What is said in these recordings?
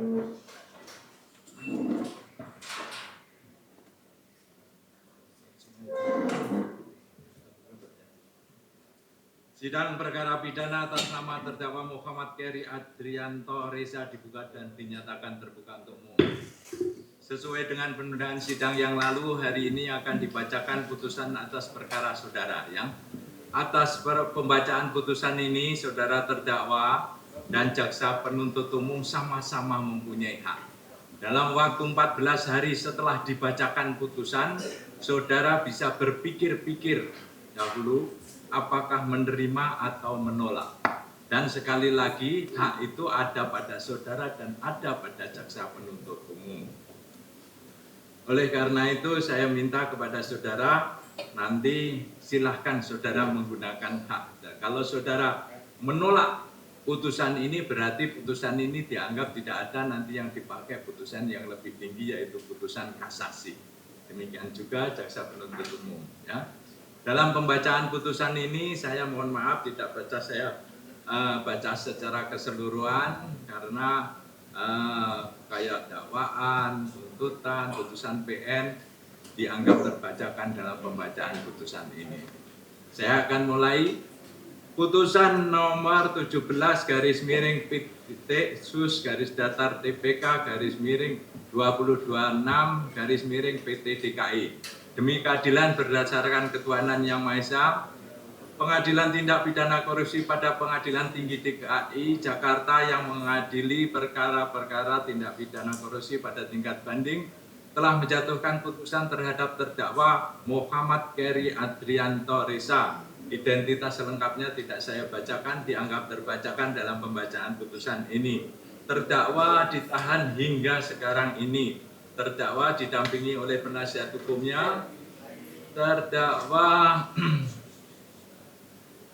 Sidang perkara pidana atas nama terdakwa Muhammad Keri Adrianto Reza dibuka dan dinyatakan terbuka untuk umum. Sesuai dengan penundaan sidang yang lalu, hari ini akan dibacakan putusan atas perkara saudara. Atas pembacaan putusan ini, saudara terdakwa dan jaksa penuntut umum sama-sama mempunyai hak. Dalam waktu 14 hari setelah dibacakan putusan, saudara bisa berpikir-pikir dahulu apakah menerima atau menolak. Dan sekali lagi, hak itu ada pada saudara dan ada pada jaksa penuntut umum. Oleh karena itu, saya minta kepada saudara, nanti silahkan saudara menggunakan hak. Dan kalau saudara menolak putusan ini, berarti putusan ini dianggap tidak ada, nanti yang dipakai putusan yang lebih tinggi, yaitu putusan kasasi. Demikian juga jaksa penuntut umum. Ya. Dalam pembacaan putusan ini, saya mohon maaf tidak baca secara keseluruhan karena kayak dakwaan, tuntutan, putusan PN dianggap terbacakan dalam pembacaan putusan ini. Saya akan mulai putusan nomor 17 garis miring sus garis datar TPK garis miring 2026 garis miring PT DKI. Demi keadilan berdasarkan ketuhanan yang Maha Esa, Pengadilan Tindak Pidana Korupsi pada Pengadilan Tinggi DKI Jakarta yang mengadili perkara-perkara tindak pidana korupsi pada tingkat banding telah menjatuhkan putusan terhadap terdakwa Muhammad Keri Adrianto Reza. Identitas selengkapnya tidak saya bacakan, dianggap terbacakan dalam pembacaan putusan ini. Terdakwa ditahan hingga sekarang ini. Terdakwa didampingi oleh penasihat hukumnya. Terdakwa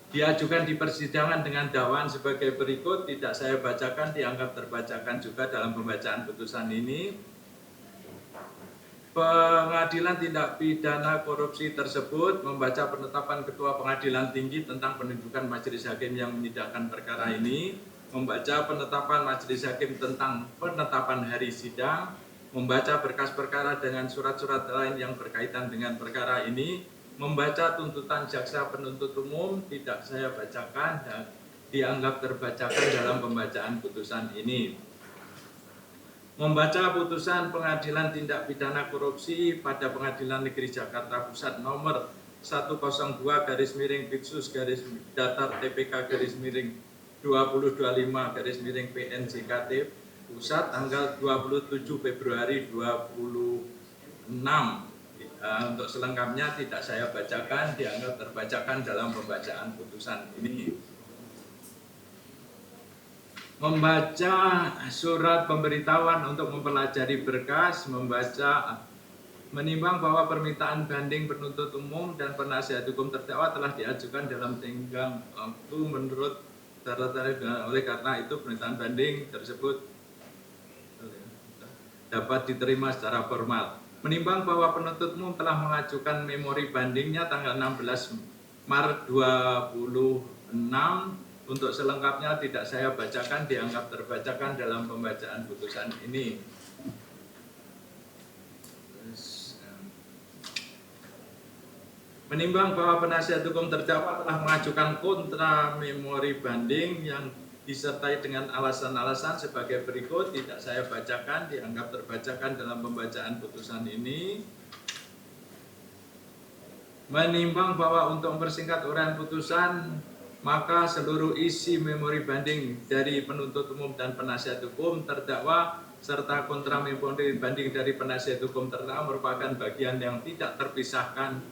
diajukan di persidangan dengan dakwaan sebagai berikut, tidak saya bacakan, dianggap terbacakan juga dalam pembacaan putusan ini. Pengadilan Tindak Pidana Korupsi tersebut membaca penetapan Ketua Pengadilan Tinggi tentang penunjukan majelis hakim yang menyidangkan perkara ini, membaca penetapan majelis hakim tentang penetapan hari sidang, membaca berkas perkara dengan surat-surat lain yang berkaitan dengan perkara ini, membaca tuntutan jaksa penuntut umum, tidak saya bacakan dan dianggap terbacakan dalam pembacaan putusan ini. Membaca putusan Pengadilan Tindak Pidana Korupsi pada Pengadilan Negeri Jakarta Pusat nomor 102 garis miring Pitsus garis datar TPK garis miring 2025 garis miring PN JKT Pusat tanggal 27 Februari 2026. Untuk selengkapnya tidak saya bacakan, dianggap terbacakan dalam pembacaan putusan ini. Membaca surat pemberitahuan untuk mempelajari berkas, menimbang bahwa permintaan banding penuntut umum dan penasihat hukum terdakwa telah diajukan dalam tenggang waktu menurut oleh karena itu permintaan banding tersebut dapat diterima secara formal. Menimbang bahwa penuntut umum telah mengajukan memori bandingnya tanggal 16 Maret 2026. Untuk selengkapnya tidak saya bacakan, dianggap terbacakan dalam pembacaan putusan ini. Menimbang bahwa penasihat hukum terdakwa telah mengajukan kontra memori banding yang disertai dengan alasan-alasan sebagai berikut, tidak saya bacakan, dianggap terbacakan dalam pembacaan putusan ini. Menimbang bahwa untuk mempersingkat uraian putusan, maka seluruh isi memori banding dari penuntut umum dan penasihat hukum terdakwa serta kontra memori banding dari penasihat hukum terdakwa merupakan bagian yang tidak terpisahkan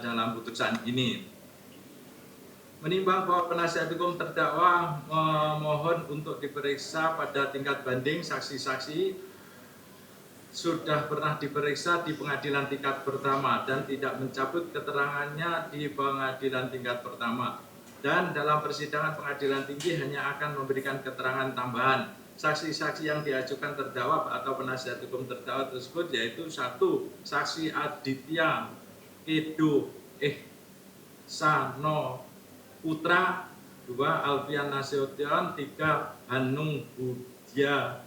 dalam putusan ini. Menimbang bahwa penasihat hukum terdakwa memohon untuk diperiksa pada tingkat banding, saksi-saksi sudah pernah diperiksa di pengadilan tingkat pertama dan tidak mencabut keterangannya di pengadilan tingkat pertama. Dan dalam persidangan pengadilan tinggi hanya akan memberikan keterangan tambahan. Saksi-saksi yang diajukan terdakwa atau penasihat hukum terdakwa tersebut yaitu 1. Saksi Aditya Edo Sano Putra, 2. Alfian Nasution, 3. Hanung Budya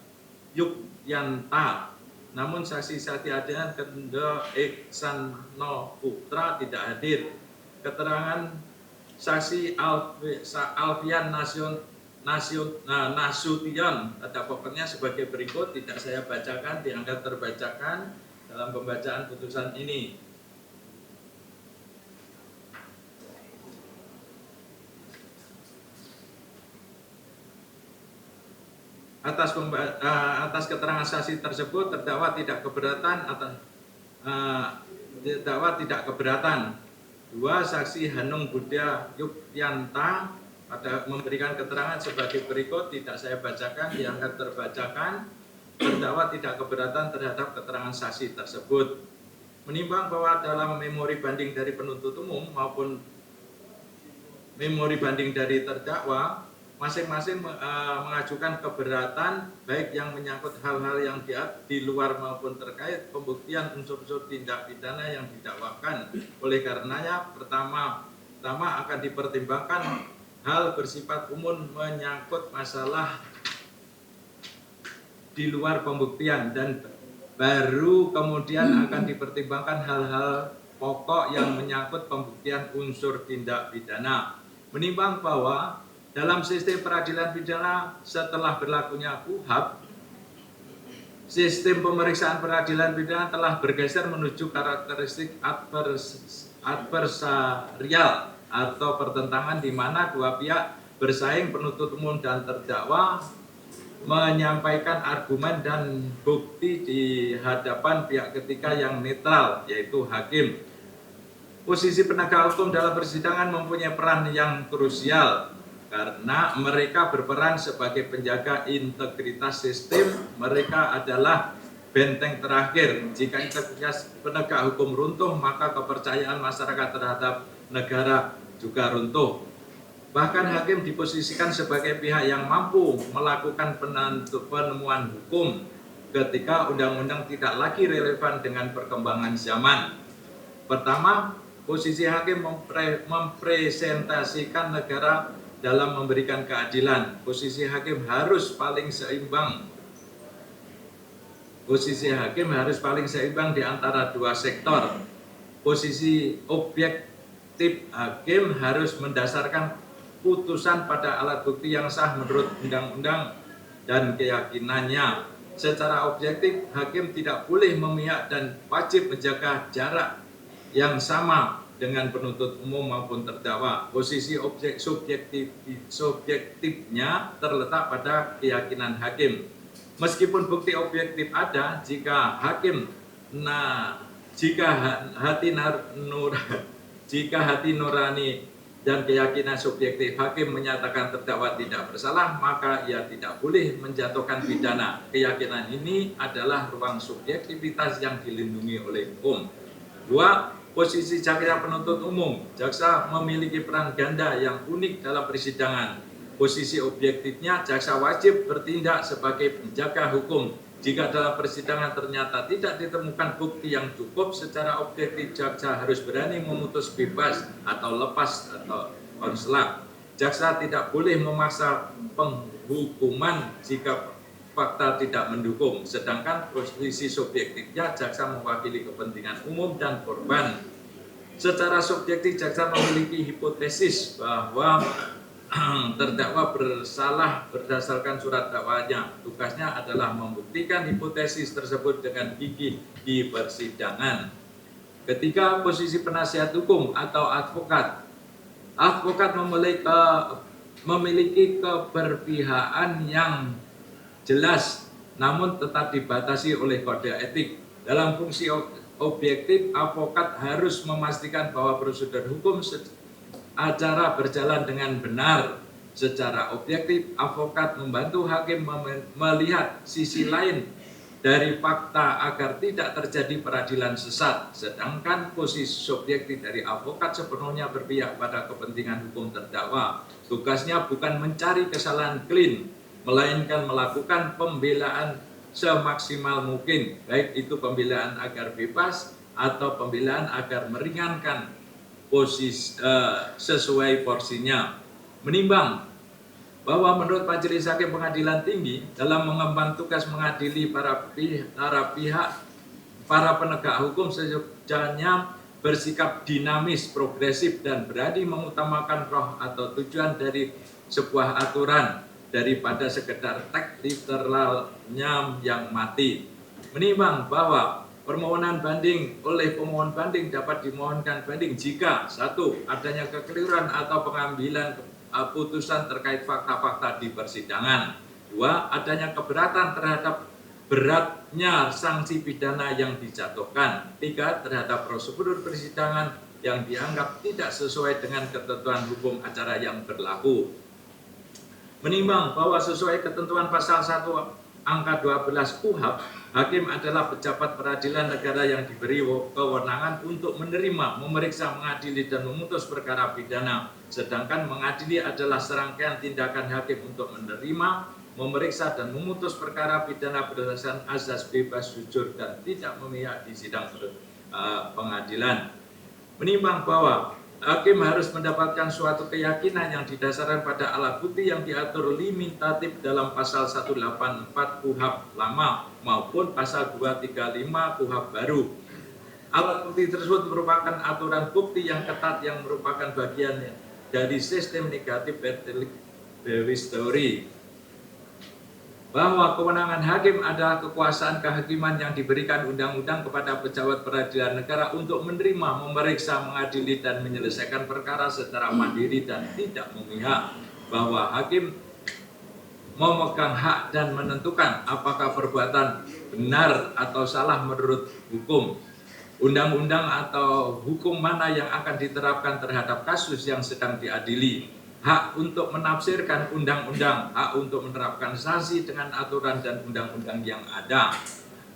Yukyanta. Namun saksi Sati Adian Kendo Eksano Putra tidak hadir. Keterangan saksi Alfian Nasution pada pokoknya sebagai berikut, tidak saya bacakan, dianggap terbacakan dalam pembacaan putusan ini. Atas keterangan saksi tersebut terdakwa tidak keberatan Dua, saksi Hanung Buddha Yukyanta pada memberikan keterangan sebagai berikut, tidak saya bacakan, dianggap terbacakan. Terdakwa tidak keberatan terhadap keterangan saksi tersebut. Menimbang bahwa dalam memori banding dari penuntut umum maupun memori banding dari terdakwa, masing-masing mengajukan keberatan baik yang menyangkut hal-hal yang di luar maupun terkait pembuktian unsur-unsur tindak pidana yang didakwakan. Oleh karenanya, pertama akan dipertimbangkan hal bersifat umum menyangkut masalah di luar pembuktian, dan baru kemudian akan dipertimbangkan hal-hal pokok yang menyangkut pembuktian unsur tindak pidana. Menimbang bahwa dalam sistem peradilan pidana setelah berlakunya KUHP, sistem pemeriksaan peradilan pidana telah bergeser menuju karakteristik adversarial atau pertentangan di mana dua pihak bersaing, penuntut umum dan terdakwa, menyampaikan argumen dan bukti di hadapan pihak ketiga yang netral, yaitu hakim. Posisi penegak hukum dalam persidangan mempunyai peran yang krusial karena mereka berperan sebagai penjaga integritas sistem. Mereka adalah benteng terakhir. Jika integritas penegak hukum runtuh, maka kepercayaan masyarakat terhadap negara juga runtuh. Bahkan hakim diposisikan sebagai pihak yang mampu melakukan penemuan hukum ketika undang-undang tidak lagi relevan dengan perkembangan zaman. Pertama, posisi hakim mempresentasikan negara dalam memberikan keadilan. Posisi hakim harus paling seimbang. Posisi hakim harus paling seimbang di antara dua sektor. Posisi objektif hakim harus mendasarkan putusan pada alat bukti yang sah menurut undang-undang dan keyakinannya. Secara objektif, hakim tidak boleh memihak dan wajib menjaga jarak yang sama dengan penuntut umum maupun terdakwa. Posisi subjektifnya terletak pada keyakinan hakim. Meskipun bukti objektif ada, jika hati nurani dan keyakinan subjektif hakim menyatakan terdakwa tidak bersalah, maka ia tidak boleh menjatuhkan pidana. Keyakinan ini adalah ruang subjektivitas yang dilindungi oleh hukum. Dua, posisi jaksa penuntut umum. Jaksa memiliki peran ganda yang unik dalam persidangan. Posisi objektifnya, jaksa wajib bertindak sebagai penjaga hukum. Jika dalam persidangan ternyata tidak ditemukan bukti yang cukup secara objektif, jaksa harus berani memutus bebas atau lepas atau konselak. Jaksa tidak boleh memaksa penghukuman jika fakta tidak mendukung, sedangkan posisi subjektifnya jaksa mewakili kepentingan umum dan korban. Secara subjektif, jaksa memiliki hipotesis bahwa terdakwa bersalah berdasarkan surat dakwaannya. Tugasnya adalah membuktikan hipotesis tersebut dengan gigih di persidangan. Ketiga, posisi penasihat hukum atau advokat. Advokat memiliki keberpihakan yang jelas, namun tetap dibatasi oleh kode etik. Dalam fungsi objektif, advokat harus memastikan bahwa prosedur hukum acara berjalan dengan benar. Secara objektif, advokat membantu hakim melihat sisi lain dari fakta agar tidak terjadi peradilan sesat. Sedangkan posisi subjektif dari advokat sepenuhnya berpihak pada kepentingan hukum terdakwa. Tugasnya bukan mencari kesalahan clean, melainkan melakukan pembelaan semaksimal mungkin, baik itu pembelaan agar bebas atau pembelaan agar meringankan posisi sesuai porsinya. Menimbang bahwa menurut Majelis Hakim Pengadilan Tinggi dalam mengemban tugas mengadili para penegak hukum sejujurnya bersikap dinamis, progresif, dan berani mengutamakan roh atau tujuan dari sebuah aturan daripada sekedar teks literalnya yang mati. Menimbang bahwa permohonan banding oleh pemohon banding dapat dimohonkan banding jika 1. Adanya kekeliruan atau pengambilan putusan terkait fakta-fakta di persidangan. 2. Adanya keberatan terhadap beratnya sanksi pidana yang dijatuhkan. 3. Terhadap prosedur persidangan yang dianggap tidak sesuai dengan ketentuan hukum acara yang berlaku. Menimbang bahwa sesuai ketentuan pasal 1 angka 12 KUHP, hakim adalah pejabat peradilan negara yang diberi kewenangan untuk menerima, memeriksa, mengadili, dan memutus perkara pidana. Sedangkan mengadili adalah serangkaian tindakan hakim untuk menerima, memeriksa, dan memutus perkara pidana berdasarkan azas bebas, jujur, dan tidak memihak di sidang pengadilan. Menimbang bahwa hakim harus mendapatkan suatu keyakinan yang didasarkan pada alat bukti yang diatur limitatif dalam pasal 184 KUHP lama maupun pasal 235 KUHP baru. Alat bukti tersebut merupakan aturan bukti yang ketat yang merupakan bagian dari sistem negatif Lewis teori. Bahwa kewenangan hakim adalah kekuasaan kehakiman yang diberikan undang-undang kepada pejabat peradilan negara untuk menerima, memeriksa, mengadili, dan menyelesaikan perkara secara mandiri dan tidak memihak. Bahwa hakim memegang hak dan menentukan apakah perbuatan benar atau salah menurut hukum, undang-undang atau hukum mana yang akan diterapkan terhadap kasus yang sedang diadili. Hak untuk menafsirkan undang-undang, hak untuk menerapkan sanksi dengan aturan dan undang-undang yang ada.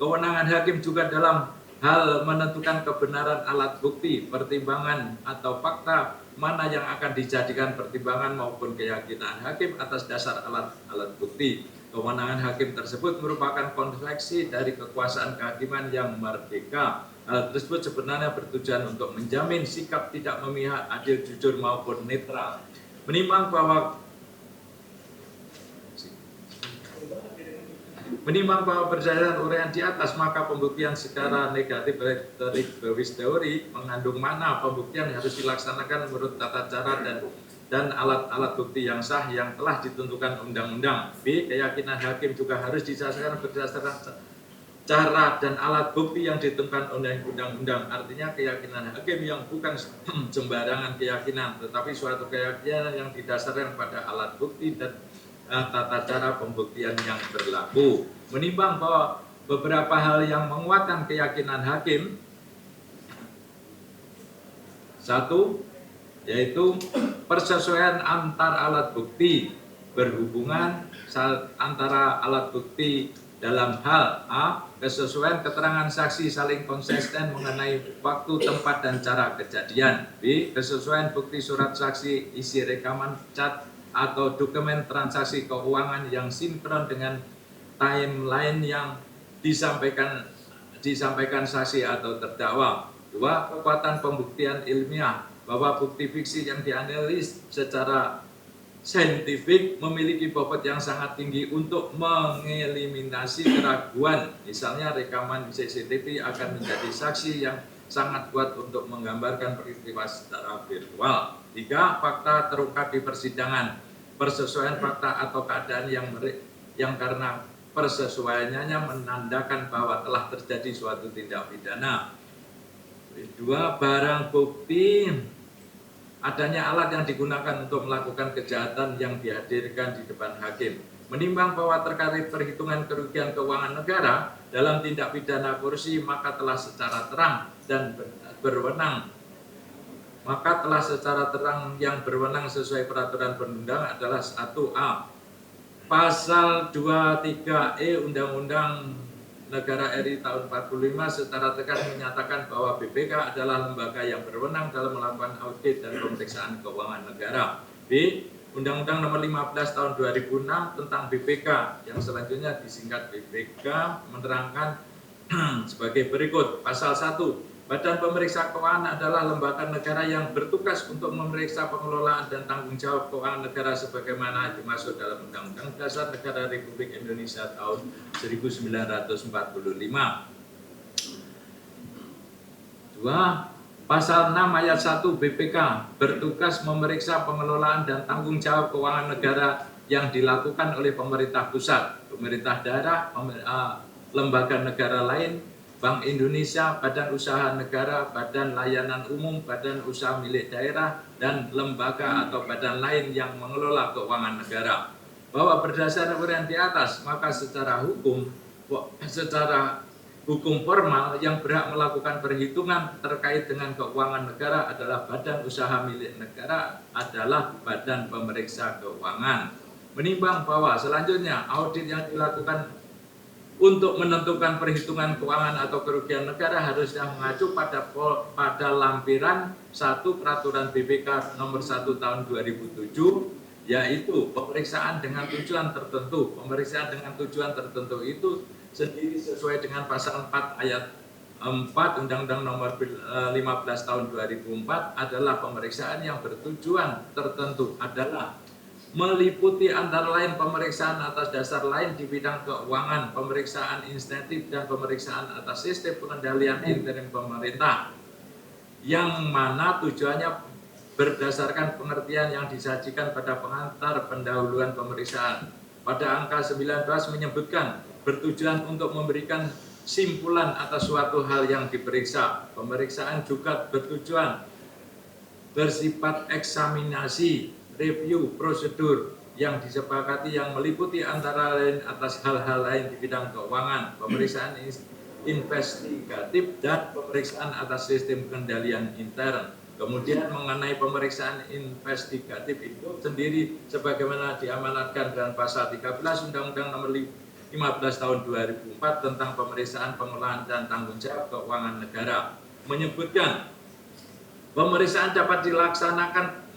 Kewenangan hakim juga dalam hal menentukan kebenaran alat bukti, pertimbangan atau fakta mana yang akan dijadikan pertimbangan maupun keyakinan hakim atas dasar alat bukti. Kewenangan hakim tersebut merupakan konsekuensi dari kekuasaan kehakiman yang merdeka. Hal tersebut sebenarnya bertujuan untuk menjamin sikap tidak memihak, adil, jujur maupun netral. Menimbang bahwa berdasarkan uraian di atas, maka pembuktian secara negatif Lewis teori mengandung mana pembuktian harus dilaksanakan menurut tata cara dan alat-alat bukti yang sah yang telah ditentukan undang-undang. B. Keyakinan hakim juga harus didasarkan berdasarkan cara dan alat bukti yang ditentukan oleh undang-undang. Artinya keyakinan hakim yang bukan sembarangan keyakinan, tetapi suatu keyakinan yang didasarkan pada alat bukti dan tata cara pembuktian yang berlaku. Menimbang bahwa beberapa hal yang menguatkan keyakinan hakim, 1. Yaitu persesuaian antar alat bukti, berhubungan antara alat bukti dalam hal A. Kesesuaian keterangan saksi saling konsisten mengenai waktu, tempat, dan cara kejadian. B. Kesesuaian bukti surat saksi, isi rekaman chat atau dokumen transaksi keuangan yang sinkron dengan timeline yang disampaikan saksi atau terdakwa. 2. Kekuatan pembuktian ilmiah, bahwa bukti fiksi yang dianalisis secara saintifik memiliki bobot yang sangat tinggi untuk mengeliminasi keraguan. Misalnya rekaman CCTV akan menjadi saksi yang sangat kuat untuk menggambarkan peristiwa secara virtual. 3. Fakta terungkap di persidangan, persesuaian fakta atau keadaan yang karena persesuaiannya menandakan bahwa telah terjadi suatu tindak pidana. 2. Barang bukti, adanya alat yang digunakan untuk melakukan kejahatan yang dihadirkan di depan hakim. Menimbang bahwa terkait perhitungan kerugian keuangan negara dalam tindak pidana korupsi, maka telah secara terang dan berwenang. Maka telah secara terang yang berwenang sesuai peraturan perundang adalah 1A. Pasal 23E Undang-Undang Negara RI tahun 45 secara tegas menyatakan bahwa BPK adalah lembaga yang berwenang dalam melakukan audit dan pemeriksaan keuangan negara. B. Undang-Undang Nomor 15 tahun 2006 tentang BPK yang selanjutnya disingkat BPK menerangkan sebagai berikut. Pasal 1. Badan Pemeriksa Keuangan adalah lembaga negara yang bertugas untuk memeriksa pengelolaan dan tanggung jawab keuangan negara sebagaimana dimaksud dalam Undang-Undang Dasar Negara Republik Indonesia tahun 1945. 2. Pasal 6 ayat 1 BPK bertugas memeriksa pengelolaan dan tanggung jawab keuangan negara yang dilakukan oleh pemerintah pusat, pemerintah daerah, lembaga negara lain, Bank Indonesia, badan usaha negara, badan layanan umum, badan usaha milik daerah, dan lembaga atau badan lain yang mengelola keuangan negara. Bahwa berdasarkan uraian di atas, maka secara hukum formal yang berhak melakukan perhitungan terkait dengan keuangan negara adalah badan usaha milik negara adalah Badan Pemeriksa Keuangan. Menimbang bahwa selanjutnya audit yang dilakukan untuk menentukan perhitungan keuangan atau kerugian negara harusnya mengacu pada lampiran 1 Peraturan BPK nomor 1 tahun 2007, yaitu pemeriksaan dengan tujuan tertentu. Pemeriksaan dengan tujuan tertentu itu sendiri sesuai dengan pasal 4 ayat 4 Undang-Undang nomor 15 tahun 2004 adalah pemeriksaan yang bertujuan tertentu adalah meliputi antara lain pemeriksaan atas dasar lain di bidang keuangan, pemeriksaan insentif, dan pemeriksaan atas sistem pengendalian interim pemerintah, yang mana tujuannya berdasarkan pengertian yang disajikan pada pengantar pendahuluan pemeriksaan. Pada angka 19 menyebutkan bertujuan untuk memberikan simpulan atas suatu hal yang diperiksa. Pemeriksaan juga bertujuan bersifat eksaminasi, review prosedur yang disepakati yang meliputi antara lain atas hal-hal lain di bidang keuangan, pemeriksaan investigatif, dan pemeriksaan atas sistem kendalian intern. Kemudian mengenai pemeriksaan investigatif itu sendiri sebagaimana diamanatkan dengan pasal 13 Undang-Undang nomor 15 tahun 2004 tentang pemeriksaan pengelolaan dan tanggung jawab keuangan negara, menyebutkan pemeriksaan dapat dilaksanakan.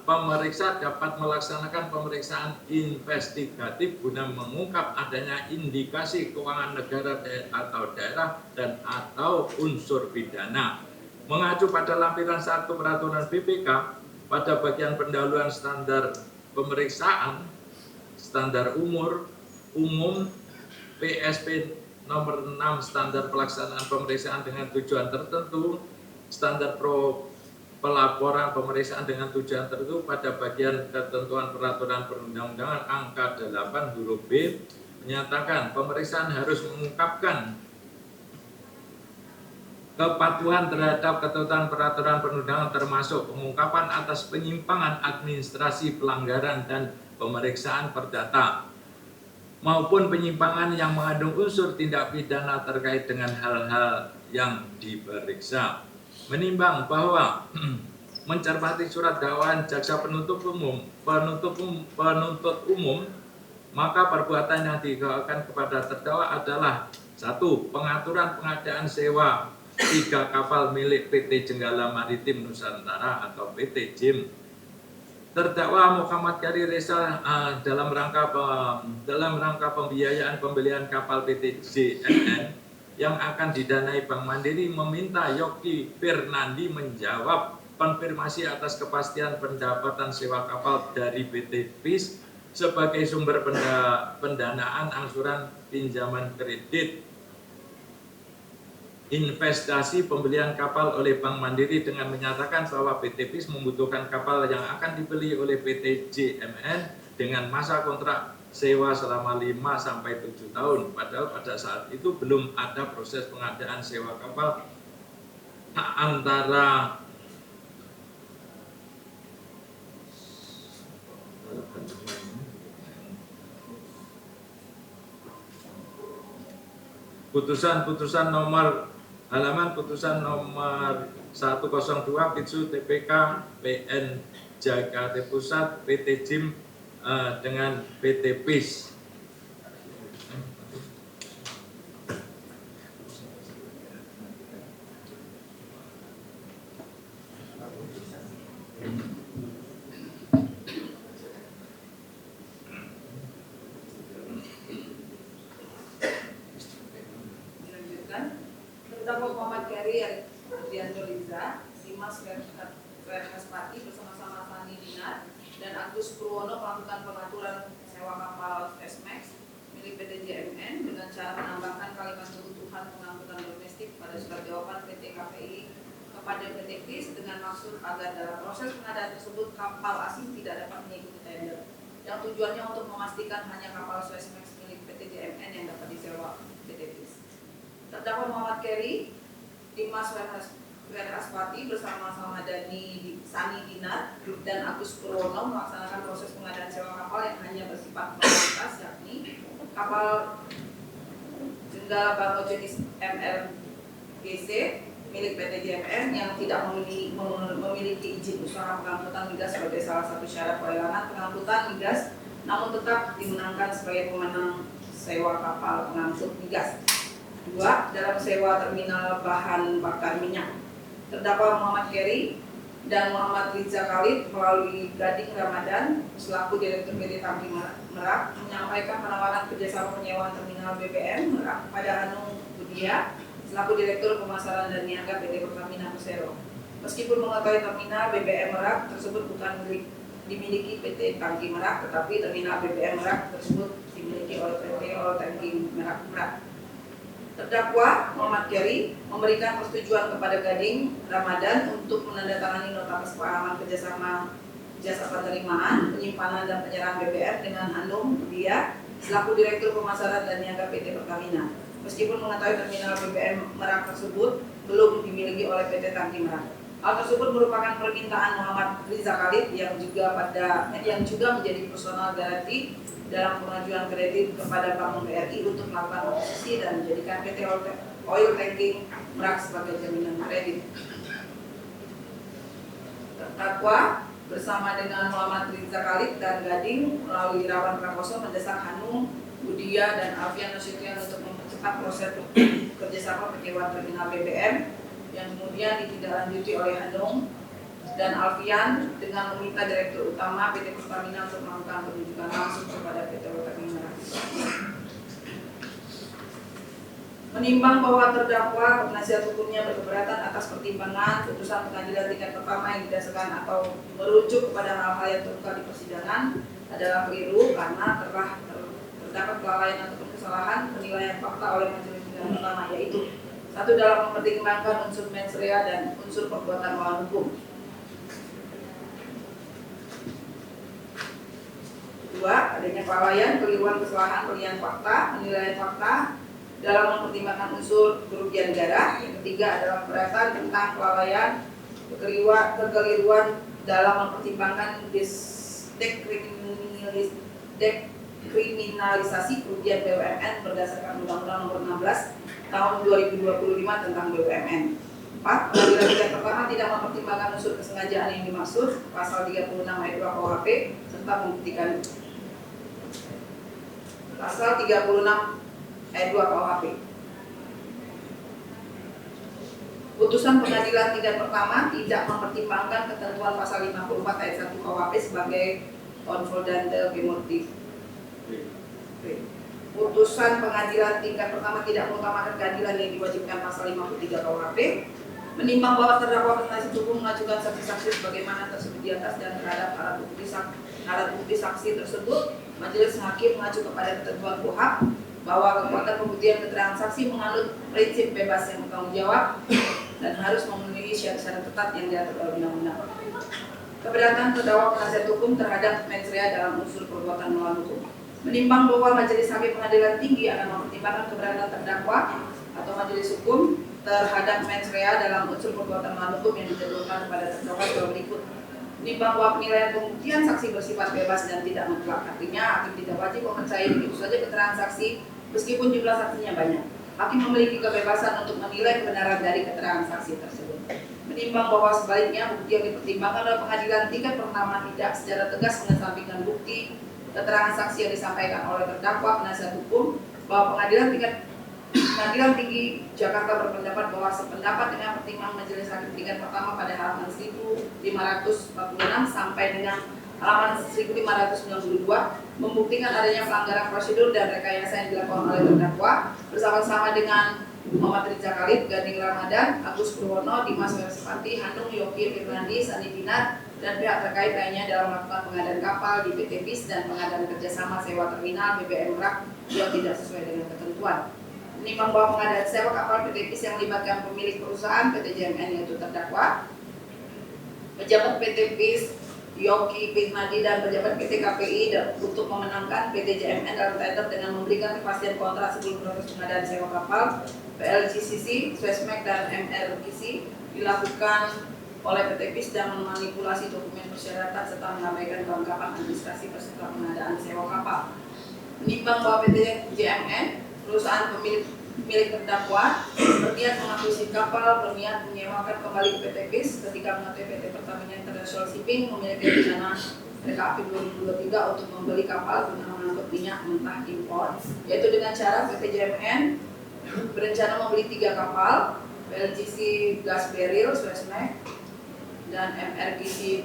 Pemeriksa dapat melaksanakan pemeriksaan investigatif guna mengungkap adanya indikasi keuangan negara atau daerah dan atau unsur pidana. Mengacu pada lampiran 1 Peraturan BPK pada bagian pendahuluan standar pemeriksaan, standar umum, PSP nomor 6 standar pelaksanaan pemeriksaan dengan tujuan tertentu, standar pelaporan pemeriksaan dengan tujuan tertentu pada bagian ketentuan peraturan perundang-undangan angka 8 huruf B menyatakan pemeriksaan harus mengungkapkan kepatuhan terhadap ketentuan peraturan perundangan termasuk pengungkapan atas penyimpangan administrasi pelanggaran dan pemeriksaan perdata maupun penyimpangan yang mengandung unsur tindak pidana terkait dengan hal-hal yang diperiksa. Menimbang bahwa mencermati surat dakwaan jaksa penuntut umum, maka perbuatan yang dikenakan kepada terdakwa adalah 1. Pengaturan pengadaan sewa 3 kapal milik PT Jenggala Maritim Nusantara atau PT JIM. Terdakwa Muhammad Kari Reza dalam rangka pembiayaan pembelian kapal PT JNN yang akan didanai Bank Mandiri meminta Yogi Fernandi menjawab konfirmasi atas kepastian pendapatan sewa kapal dari PT PIS sebagai sumber pendanaan angsuran pinjaman kredit investasi pembelian kapal oleh Bank Mandiri dengan menyatakan bahwa PT PIS membutuhkan kapal yang akan dibeli oleh PT JMN dengan masa kontrak sewa selama 5-7 tahun. Padahal pada saat itu belum ada proses pengadaan sewa kapal antara putusan nomor 102 Pitsu TPK PN Jakarta Pusat PT JIM dengan PT PIS. Terdakwa Muhammad Nurdianto Riza, Dimas Pati bersama-sama Fani Dinar dan Agus Purwono melakukan pengaturan sewa kapal SMAX milik PT JMN dengan cara menambahkan kalimat kebutuhan pengangkutan domestik pada surat jawaban PT KPI kepada PT KRIS dengan maksud agar dalam proses pengadaan tersebut kapal asing tidak dapat mengikuti tender, yang tujuannya untuk memastikan hanya kapal SMAX milik PT JMN yang dapat disewa PT KRIS. Terdakwa Muhammad Keri, Dimas Pati bersama-sama Sani Dinar dan Agus Purwono melaksanakan proses pengadaan sewa kapal yang hanya bersifat formalitas, yakni kapal Jenggala Bago jenis MLGC milik PT JMN yang tidak memiliki izin usaha pengangkutan migas sebagai salah satu syarat pelelangan pengangkutan migas, namun tetap dimenangkan sebagai pemenang sewa kapal pengangkut migas. 2. Dalam sewa terminal bahan bakar minyak, terdakwa Muhammad Keri dan Muhammad Riza Khalid melalui Gading Ramadan selaku Direktur PT Tangki Merak menyampaikan penawaran kerjasama penyewaan terminal BBM Merak pada Hanung Budia selaku Direktur Pemasaran dan Niaga PT Pertamina Persero. Meskipun mengetahui terminal BBM Merak tersebut bukan dimiliki PT Tangki Merak, tetapi terminal BBM Merak tersebut dimiliki oleh PT Tangki Merak. Terdakwa Muhammad Keri memberikan persetujuan kepada Gading Ramadan untuk menandatangani nota kesepahaman kerjasama jasa penerimaan, penyimpanan dan penyerahan BBM dengan Hanum Budia selaku Direktur Pemasaran dan Niaga PT Pertamina. Meskipun mengetahui terminal BBM Merak tersebut belum dimiliki oleh PT Tangki Merak. Hal tersebut merupakan permintaan Muhammad Riza Khalid yang juga menjadi personal garanti dalam pengajuan kredit kepada Bank BRI untuk melakukan akuisisi dan menjadikan PT Oil Tanking Merak sebagai jaminan kredit. Terdakwa bersama dengan Muhammad Riza Khalid dan Gading melalui Irawan Prakoso mendesak Hanum Budia dan Alfian Nasution untuk mempercepat proses kerjasama penyewaan terminal BBM yang kemudian ditindaklanjuti oleh Hanum dan Alfian dengan meminta Direktur Utama PT Pertamina untuk melakukan penunjukan langsung kepada PT Pertamina. Menimbang bahwa terdakwa penasihat hukumnya berkeberatan atas pertimbangan putusan pengadilan tingkat pertama yang didasarkan atau merujuk kepada hal-hal yang terbuka di persidangan adalah keliru karena telah terdapat kelalaian ataupun kesalahan penilaian fakta oleh majelis tingkat pertama, yaitu 1. Dalam mempertimbangkan unsur mens rea dan unsur perbuatan melawan hukum. 2. Adanya kelalaian, keliruan, kesalahan, penilaian fakta, penilaian fakta dalam mempertimbangkan unsur kerugian negara. Yang 3 adalah keberatan tentang kelalaian, kekeliruan dalam mempertimbangkan dekriminalisasi kerugian BUMN berdasarkan Undang-Undang Nomor 16 Tahun 2025 tentang BUMN. 4. Pengadilan tingkat pertama tidak mempertimbangkan unsur kesengajaan yang dimaksud pasal 36 ayat 2 KUHP serta membuktikan pasal 36 ayat 2 KUHP. Putusan pengadilan tingkat pertama tidak mempertimbangkan ketentuan pasal 54 ayat 1 KUHP sebagai confundante gemotif. Putusan pengadilan tingkat pertama tidak mengutamakan keadilan yang diwajibkan pasal 53 KUHP. Menimbang bahwa terdakwa penasihat hukum mengajukan saksi-saksi sebagaimana tersebut di atas dan terhadap alat bukti saksi tersebut, majelis hakim mengacu kepada ketentuan KUHP bahwa kekuatan pembuktian keterangan saksi menganut prinsip bebas yang bertanggung jawab dan harus memenuhi syarat-syarat ketat yang diatur oleh undang-undang. Keberatan terdakwa penasihat hukum terhadap mens rea dalam unsur perbuatan melawan hukum. Menimbang bahwa majelis hakim pengadilan tinggi akan mempertimbangkan keberatan terdakwa atau majelis hukum terhadap mens rea dalam unsur perbuatan melawan hukum yang dijatuhkan kepada terdakwa sebagai berikut. Menimbang bahwa penilaian pembuktian saksi bersifat bebas dan tidak mutlak, artinya hakim tidak wajib mempercayai begitu saja keterangan saksi meskipun jumlah saksinya banyak. Hakim memiliki kebebasan untuk menilai kebenaran dari keterangan saksi tersebut. Menimbang bahwa sebaliknya bukti yang dipertimbangkan oleh pengadilan tingkat pertama tidak secara tegas mengesampingkan bukti keterangan saksi yang disampaikan oleh terdakwa penasihat hukum, bahwa pengadilan tinggi Jakarta berpendapat bahwa sependapat dengan pertimbangan majelis hakim tingkat pertama pada halaman 1546 sampai dengan halaman 1592 membuktikan adanya pelanggaran prosedur dan rekayasa yang dilakukan oleh terdakwa bersama-sama dengan Muhammad Riza Khalid, Gading Ramadan, Agus Purwono, Dimas Werespati, Hanung, Yogi Firnandi, Sandi Dinar, dan pihak terkait lainnya dalam melakukan pengadaan kapal di PT PIS dan pengadaan kerjasama sewa terminal BBM Merak yang tidak sesuai dengan ketentuan. Menimbang bahwa pengadaan sewa kapal PT PIS yang melibatkan pemilik perusahaan PT JMN yaitu terdakwa, pejabat PT PIS, Yogi Firnandi dan pejabat PT KPI untuk memenangkan PT JMN dalam tender dengan memberikan kepastian kontrak sebelum proses pengadaan sewa kapal PLGCC, Swesmek dan MRGC dilakukan oleh PT PIS dan memanipulasi dokumen persyaratan serta mengabaikan kelengkapan administrasi peserta pengadaan sewa kapal. Menimbang bahwa PT JMN, perusahaan milik terdakwa, berniat mengakuisisi kapal, berniat menyewakan kembali ke PT PIS ketika mengetahui PT Pertamina International Shipping memiliki rencana PKP 2023 untuk membeli kapal guna mengangkut minyak mentah impor, yaitu dengan cara PT JMN berencana membeli 3 kapal PLGC Gas Beril, Swesmek, dan MRGC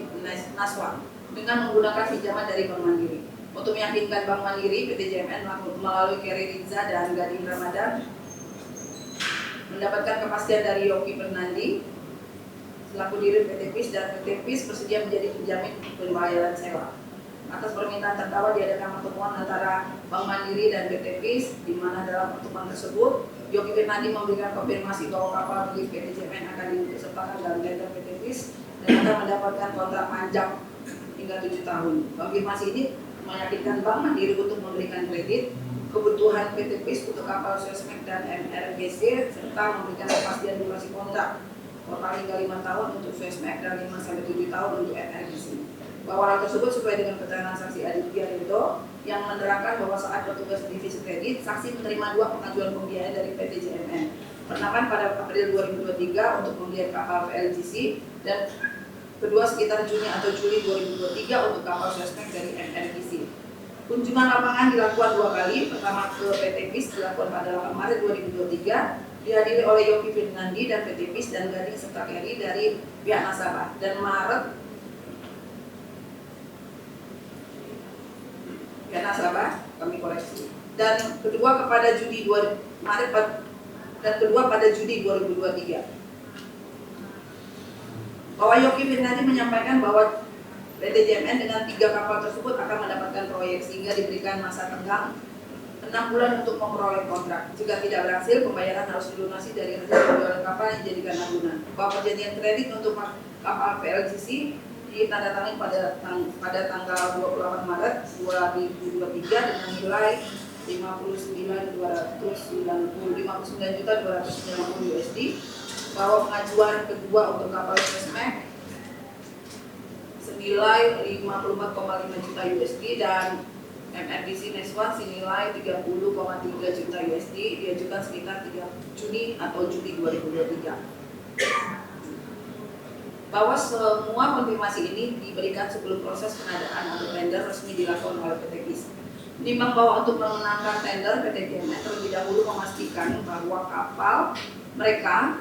Naswan dengan menggunakan pinjaman dari Bank Mandiri. Untuk meyakinkan Bank Mandiri, PT JMN melalui Keri Riza dan Gading Ramadan mendapatkan kepastian dari Yogi Fernandi selaku dirut PT PIS dan PT PIS bersedia menjadi penjamin pembayaran sewa. Atas permintaan terdakwa diadakan pertemuan antara Bank Mandiri dan PT PIS, di mana dalam pertemuan tersebut Yogi Fernandi memberikan konfirmasi bahwa kapal milik PT JMN akan diikutsertakan dalam tender PT PIS dan akan mendapatkan kontrak panjang hingga 7 tahun. Konfirmasi ini meyakinkan Bank Mandiri untuk memberikan kredit kebutuhan PT PIS untuk kapal Swesmek dan MRGC serta memberikan kepastian durasi kontrak total hingga 5 tahun untuk Swesmek dan 5-7 tahun untuk MRGC. Bahwa hal tersebut sesuai dengan keterangan saksi Aditya Rido yang menerangkan bahwa saat bertugas di divisi kredit, saksi menerima 2 pengajuan pembiayaan dari PT JMN. Pertama pada April 2023 untuk pembelian kapal PLGC dan kedua sekitar Juni atau Juli 2023 untuk kapal Swesmek dari MRGC. Kunjungan lapangan dilakukan 2 kali, pertama ke PT PIS dilakukan pada 8 Maret 2023, dihadiri oleh Yogi Fernandi dan PT PIS dan Gading serta Keri dari pihak nasabah, dan Maret pihak nasabah kami koreksi, dan kedua pada Juni 2023. Bahwa Yogi Fernandi menyampaikan bahwa PT JMN dengan 3 kapal tersebut akan mendapatkan proyek sehingga diberikan masa tenggang 6 bulan untuk memperoleh kontrak. Jika tidak berhasil, pembayaran harus dilunasi dari hasil penjualan kapal yang dijadikan agunan. Bahwa perjanjian kredit untuk kapal PLGC ditandatangani pada tanggal 28 Maret 2023 dengan nilai 59.290 USD. Bahwa pengajuan kedua untuk kapal Swesmek senilai 54,5 juta USD dan MRGC Neswan senilai 30,3 juta USD diajukan sekitar 3 Juni atau Juli 2023. Bahwa semua konfirmasi ini diberikan sebelum proses pengadaan atau tender resmi dilakukan oleh PT PIS. Menimbang bahwa untuk memenangkan tender, PT JMN terlebih dahulu memastikan bahwa kapal mereka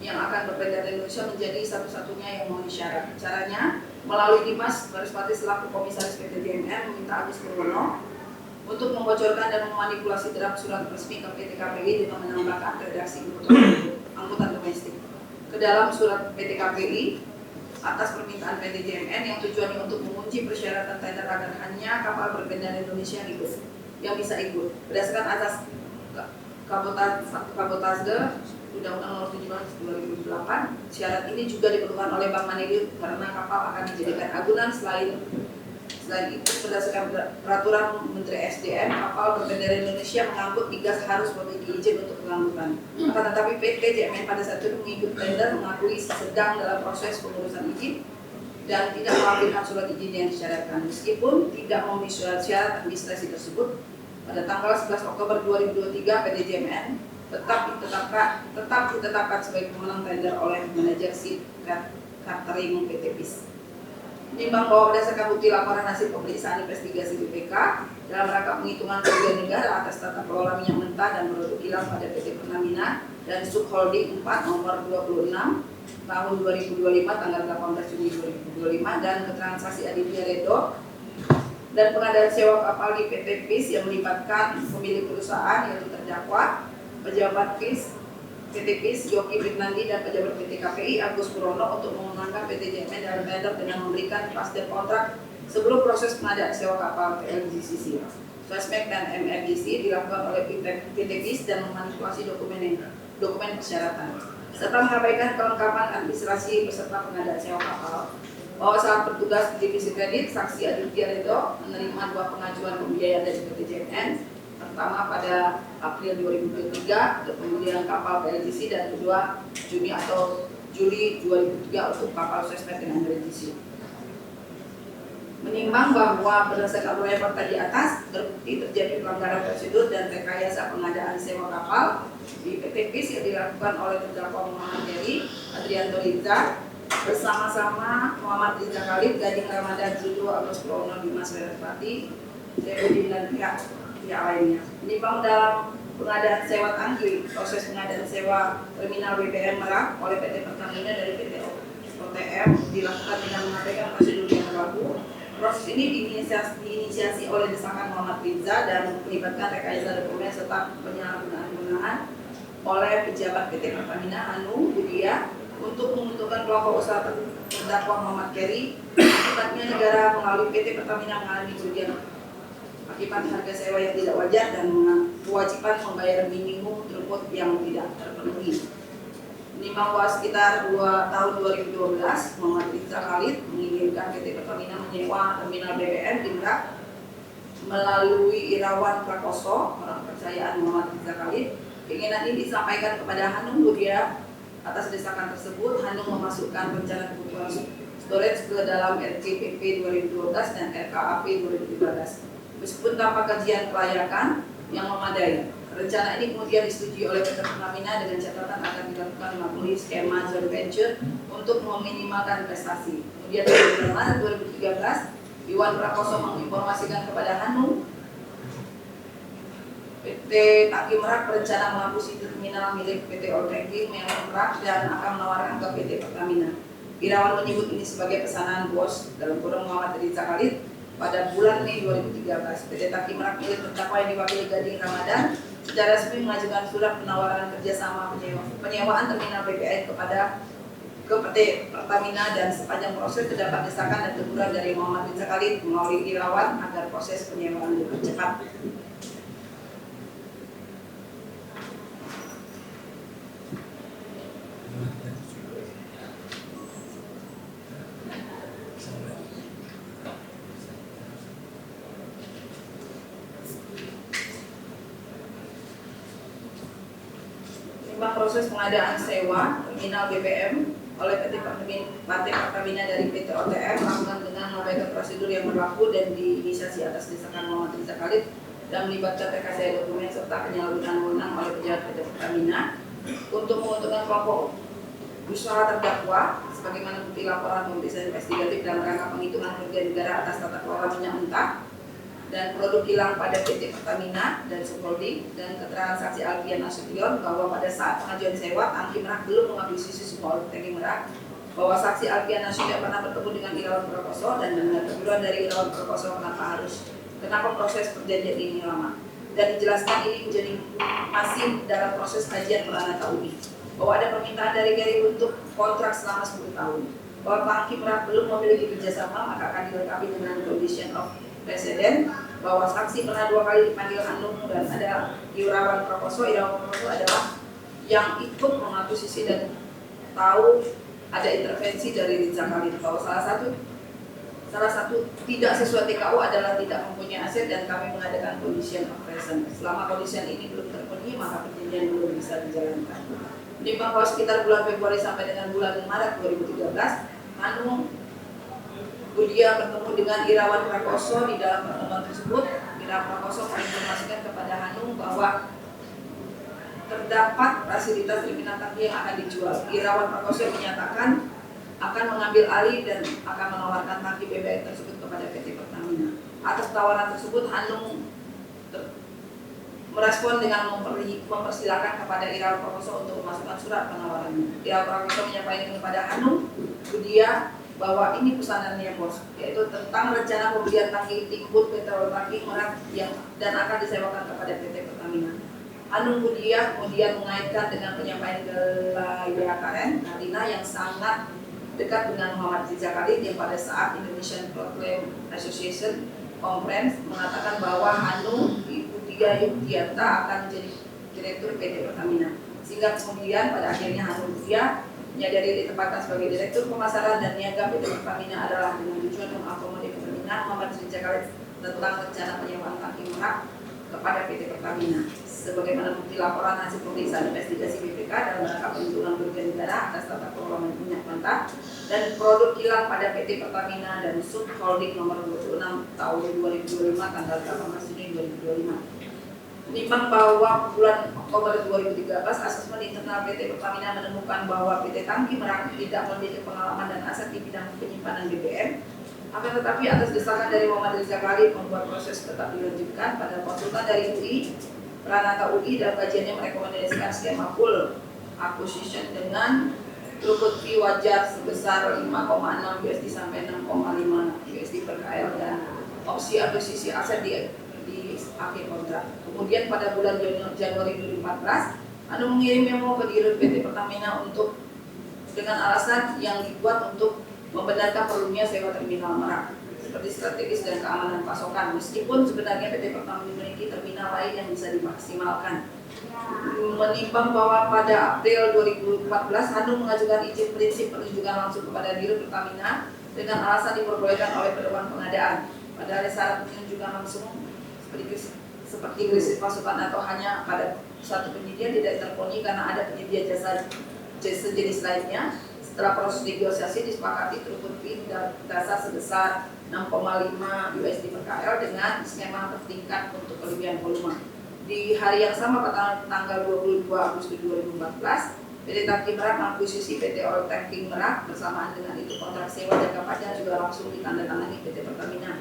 yang akan bertender di Indonesia menjadi satu-satunya yang memenuhi syarat. Caranya melalui Dimas Werespati selaku komisaris PT JMN meminta Agus Purwono untuk membocorkan dan memanipulasi draft surat resmi ke PT KPI dengan menambahkan redaksi angkutan domestik ke dalam surat PT KPI atas permintaan PT JMN yang tujuannya untuk mengunci persyaratan tender agar hanya kapal berkendara Indonesia yang bisa ikut berdasarkan atas kabotase Undang-Undang Nomor 17 2008. Syarat ini juga diperlukan oleh Bank Mandiri karena kapal akan dijadikan agunan. Selain itu, berdasarkan peraturan Menteri SDM, kapal berbendera Indonesia mengangkut migas harus memiliki izin untuk pengangkutan. Akan tetapi PT JMN pada saat itu mengikut tender mengakui sedang dalam proses pengurusan izin dan tidak melampirkan surat izin yang disyaratkan. Meskipun tidak memenuhi syarat administrasi tersebut, pada tanggal 11 Oktober 2023 PT JMN tetap ditetapkan sebagai pemenang tender oleh manajer ship catering PT PIS. Menimbang bahwa berdasarkan bukti laporan hasil pemeriksaan investigasi BPK dalam rangka penghitungan kerugian negara atas tata kelola minyak mentah dan produk kilang pada PT Pertamina dan Subholding 4 nomor 26 tahun 2025 tanggal 18 Juni 2025 dan keterangan saksi Aditya Redo dan pengadaan sewa kapal di PT PIS yang melibatkan pemilik perusahaan yaitu terdakwa pejabat PT PIS, Yogi Fitnandi, dan pejabat PT KPI, Agus Purono, untuk memenangkan PT JMN dalam tender dengan memberikan kepastian kontrak sebelum proses pengadaan sewa kapal PLGCC. Fesmek dan MRGC dilakukan oleh PT PIS dan memanipulasi dokumen persyaratan, serta mengabaikan kelengkapan administrasi beserta pengadaan sewa kapal. Bahwa saat bertugas di divisi kredit, saksi Aditya Redo menerima 2 pengajuan pembiayaan dari PT JMN. Pertama pada April 2023 untuk pembelian kapal PLGC, dan kedua Juli 2003 untuk kapal Fesmek dengan MRGC. Menimbang bahwa berdasarkan uraian fakta di atas, terbukti terjadi pelanggaran prosedur dan rekayasa pengadaan sewa kapal di PT PIS yang dilakukan oleh terdakwa Muhammad Heri, Adrianto Riza, bersama-sama Muhammad Riza Khalid, Gading Ramadan, Judo, Agus Purono, Dimas Werespati, Zebudin, dan pihak lainnya. Menimbang dalam pengadaan sewa tangki, proses pengadaan sewa terminal BBM Merak oleh PT Pertamina dari PT OTM dilakukan dengan mengabaikan prosedur yang berlaku. Proses ini diinisiasi oleh desakan Muhammad Riza dan melibatkan rekayasa dokumen serta penyalahgunaan oleh pejabat PT Pertamina Hanung Budia untuk menguntungkan kelompok usaha terdakwa Muhammad Heri. Akibatnya negara melalui PT Pertamina mengalami kerugian akibat harga sewa yang tidak wajar dan kewajiban membayar minimum throughput yang tidak terpenuhi. Menimbang bahwa sekitar 2 tahun 2012, Muhammad Riza Khalid mengirimkan PT Pertamina menyewa terminal BBM di Merak melalui Irawan Prakoso, orang kepercayaan Muhammad Riza Khalid. Keinginan ini disampaikan kepada Hanung Budia. Atas desakan tersebut, Hanung memasukkan rencana kebutuhan storage ke dalam RCPP 2012 dan RKAP 2013. Meskipun tanpa kajian kelayakan yang memadai, rencana ini kemudian disetujui oleh PT Pertamina dengan catatan akan dilakukan melalui skema joint venture untuk meminimalkan investasi. Kemudian pada bulan Maret 2013, Iwan Prakoso menginformasikan kepada Hanung PT Tangki Merak berencana menghapus terminal milik PT All Tanking Merak dan akan menawarkan ke PT Pertamina. Irawan menyebut ini sebagai pesanan bos dalam kurung Muhammad Riza Khalid pada bulan Mei 2013. PT Tangki Merak milik terdakwa yang diwakili Gading Ramadan secara resmi mengajukan surat penawaran kerjasama penyewaan terminal BBM kepada PT Pertamina, dan sepanjang proses terdapat desakan dan teguran dari Muhammad Riza Khalid melalui Irawan agar proses penyewaan dipercepat. Proses pengadaan sewa terminal BBM oleh PT Pertamina dari PT OTM melakukan dengan mengabaikan prosedur yang berlaku dan diinisiasi atas desakan Muhammad Riza Khalid dan melibatkan rekayasa dokumen serta penyalahgunaan wewenang oleh pejabat PT Pertamina untuk menguntungkan kelompok usaha terdakwa sebagaimana bukti laporan pemeriksaan investigatif dalam rangka penghitungan kerugian negara atas tata kelola minyak mentah dan produk kilang pada PT Pertamina dan Subholding, dan keterangan saksi Alfian Nasution bahwa pada saat pengajuan sewa Tangki Merak belum mengakuisisi semua Tangki Merak, bahwa saksi Alfian Nasution pernah bertemu dengan Irawan Prakoso dan mendengar teguran dari Irawan Prakoso kenapa proses perjanjian ini lama, dan dijelaskan ini menjadi masih dalam proses kajian Peranata UI, bahwa ada permintaan dari Gary untuk kontrak selama 10 tahun, bahwa Tangki Merak belum memiliki kerjasama maka akan dilengkapi dengan condition of presiden, bahwa saksi pernah 2 kali dipanggil Hanung dan ada Irawan Prakoso. Irawan Prakoso adalah yang ikut mengakuisisi dan tahu ada intervensi dari Riza Khalid, bahwa salah satu tidak sesuai TKU adalah tidak mempunyai aset dan kami mengadakan condition of present. Selama condition ini belum terpenuhi maka perjanjian belum bisa dijalankan. Menimbang bahwa sekitar bulan Februari sampai dengan bulan Maret 2013, Hanung Budia bertemu dengan Irawan Prakoso. Di dalam pertemuan tersebut, Irawan Prakoso menginformasikan kepada Hanung bahwa terdapat fasilitas terminal tangki yang akan dijual. Irawan Prakoso menyatakan akan mengambil alih dan akan menawarkan tangki BBM tersebut kepada PT Pertamina. Atas tawaran tersebut, Hanung merespon dengan mempersilahkan kepada Irawan Prakoso untuk memasukkan surat penawarannya. Irawan Prakoso menyampaikan kepada Hanung Budia bahwa ini pesanannya bos, yaitu tentang rencana pembelian tangki timbun petrol tangki Merak yang dan akan disewakan kepada PT Pertamina. Hanung Budiah kemudian mengaitkan dengan penyampaian Gelaya Karen Karina yang sangat dekat dengan Muhammad Riza Khalid yang pada saat Indonesian Proclaim Association Conference mengatakan bahwa Hanung Ibu Tiga Yuktianta akan menjadi Direktur PT Pertamina. Sehingga kemudian pada akhirnya Hanung Budiah menyadari ditempatkan sebagai Direktur Pemasaran dan Niaga PT Pertamina adalah dengan tujuan mengakomodir Pertamina Muhammad Riza Khalid tentang rencana penyewaan tangki merak kepada PT Pertamina. Sebagaimana bukti laporan hasil pemeriksaan investigasi BPK dalam rangka penyelundupan kerugian negara atas tata kelola minyak mentah dan produk kilang pada PT Pertamina dan Sub Holding nomor 26 tahun 2025 tanggal 18 Juni 2025. Menimbang bahwa bulan Oktober 2013 asesmen internal PT Pertamina menemukan bahwa PT Tangki Merak tidak memiliki pengalaman dan aset di bidang penyimpanan BBM. Akan tetapi atas desakan dari Muhammad Riza Khalid membuat proses tetap dilanjutkan pada konsultan dari UI, Pranata UI dan kajiannya merekomendasikan skema full acquisition dengan throughput fee wajar sebesar 5,6 USD sampai 6,5 USD per KL dan opsi akuisisi aset di akhir kontrak. Kemudian pada bulan Januari 2014, Anu mengirim memo ke Dirut PT Pertamina untuk dengan alasan yang dibuat untuk membenarkan perlunya sewa terminal Merak seperti strategis dan keamanan pasokan, meskipun sebenarnya PT Pertamina memiliki terminal lain yang bisa dimaksimalkan. Menimbang bahwa pada April 2014 Hanung mengajukan izin prinsip penunjukan langsung kepada Dirut Pertamina dengan alasan diperbolehkan oleh pedoman pengadaan. Padahal syarat penunjukan langsung seperti krisis pasokan atau hanya pada satu penyedia tidak terpenuhi karena ada penyedia jasa jenis lainnya. Setelah proses negosiasi disepakati throughput fee dasar sebesar 6,5 USD per KL dengan skema bertingkat untuk kelebihan volume. Di hari yang sama pada tanggal 22 Agustus 2014, PT Tangki Merak mengakuisisi PT Oil Tanking Merak. Bersamaan dengan itu kontrak sewa jangka panjang juga langsung ditandatangani PT Pertamina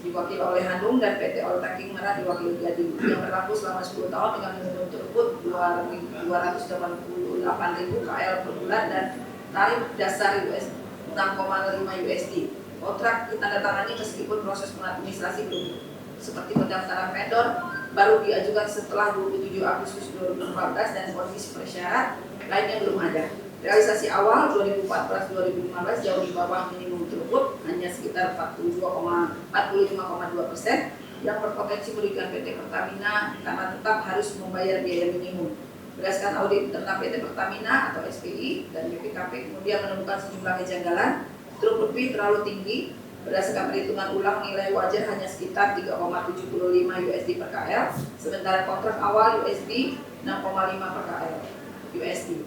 diwakili oleh Hanung dan PT Oil Tanking Merak diwakili Gading yang berlaku selama 10 tahun dengan minimum throughput 288.000 KL per bulan dan tarif dasar US 6,5 USD. Kontrak ditandatangani meskipun proses pengadministrasi belum seperti pendaftaran vendor baru diajukan setelah 27 Agustus 2014 dan kondisi persyarat lainnya belum ada. Realisasi awal 2014-2015 jauh di bawah minimum throughput, hanya sekitar 45,2% yang berpotensi merugikan PT Pertamina karena tetap harus membayar biaya minimum. Berdasarkan audit internal PT Pertamina atau SPI dan BPKP kemudian menemukan sejumlah kejanggalan. Throughput fee terlalu tinggi. Berdasarkan perhitungan ulang nilai wajar hanya sekitar 3,75 USD per KL, sementara kontrak awal USD 6,5 per KL USD.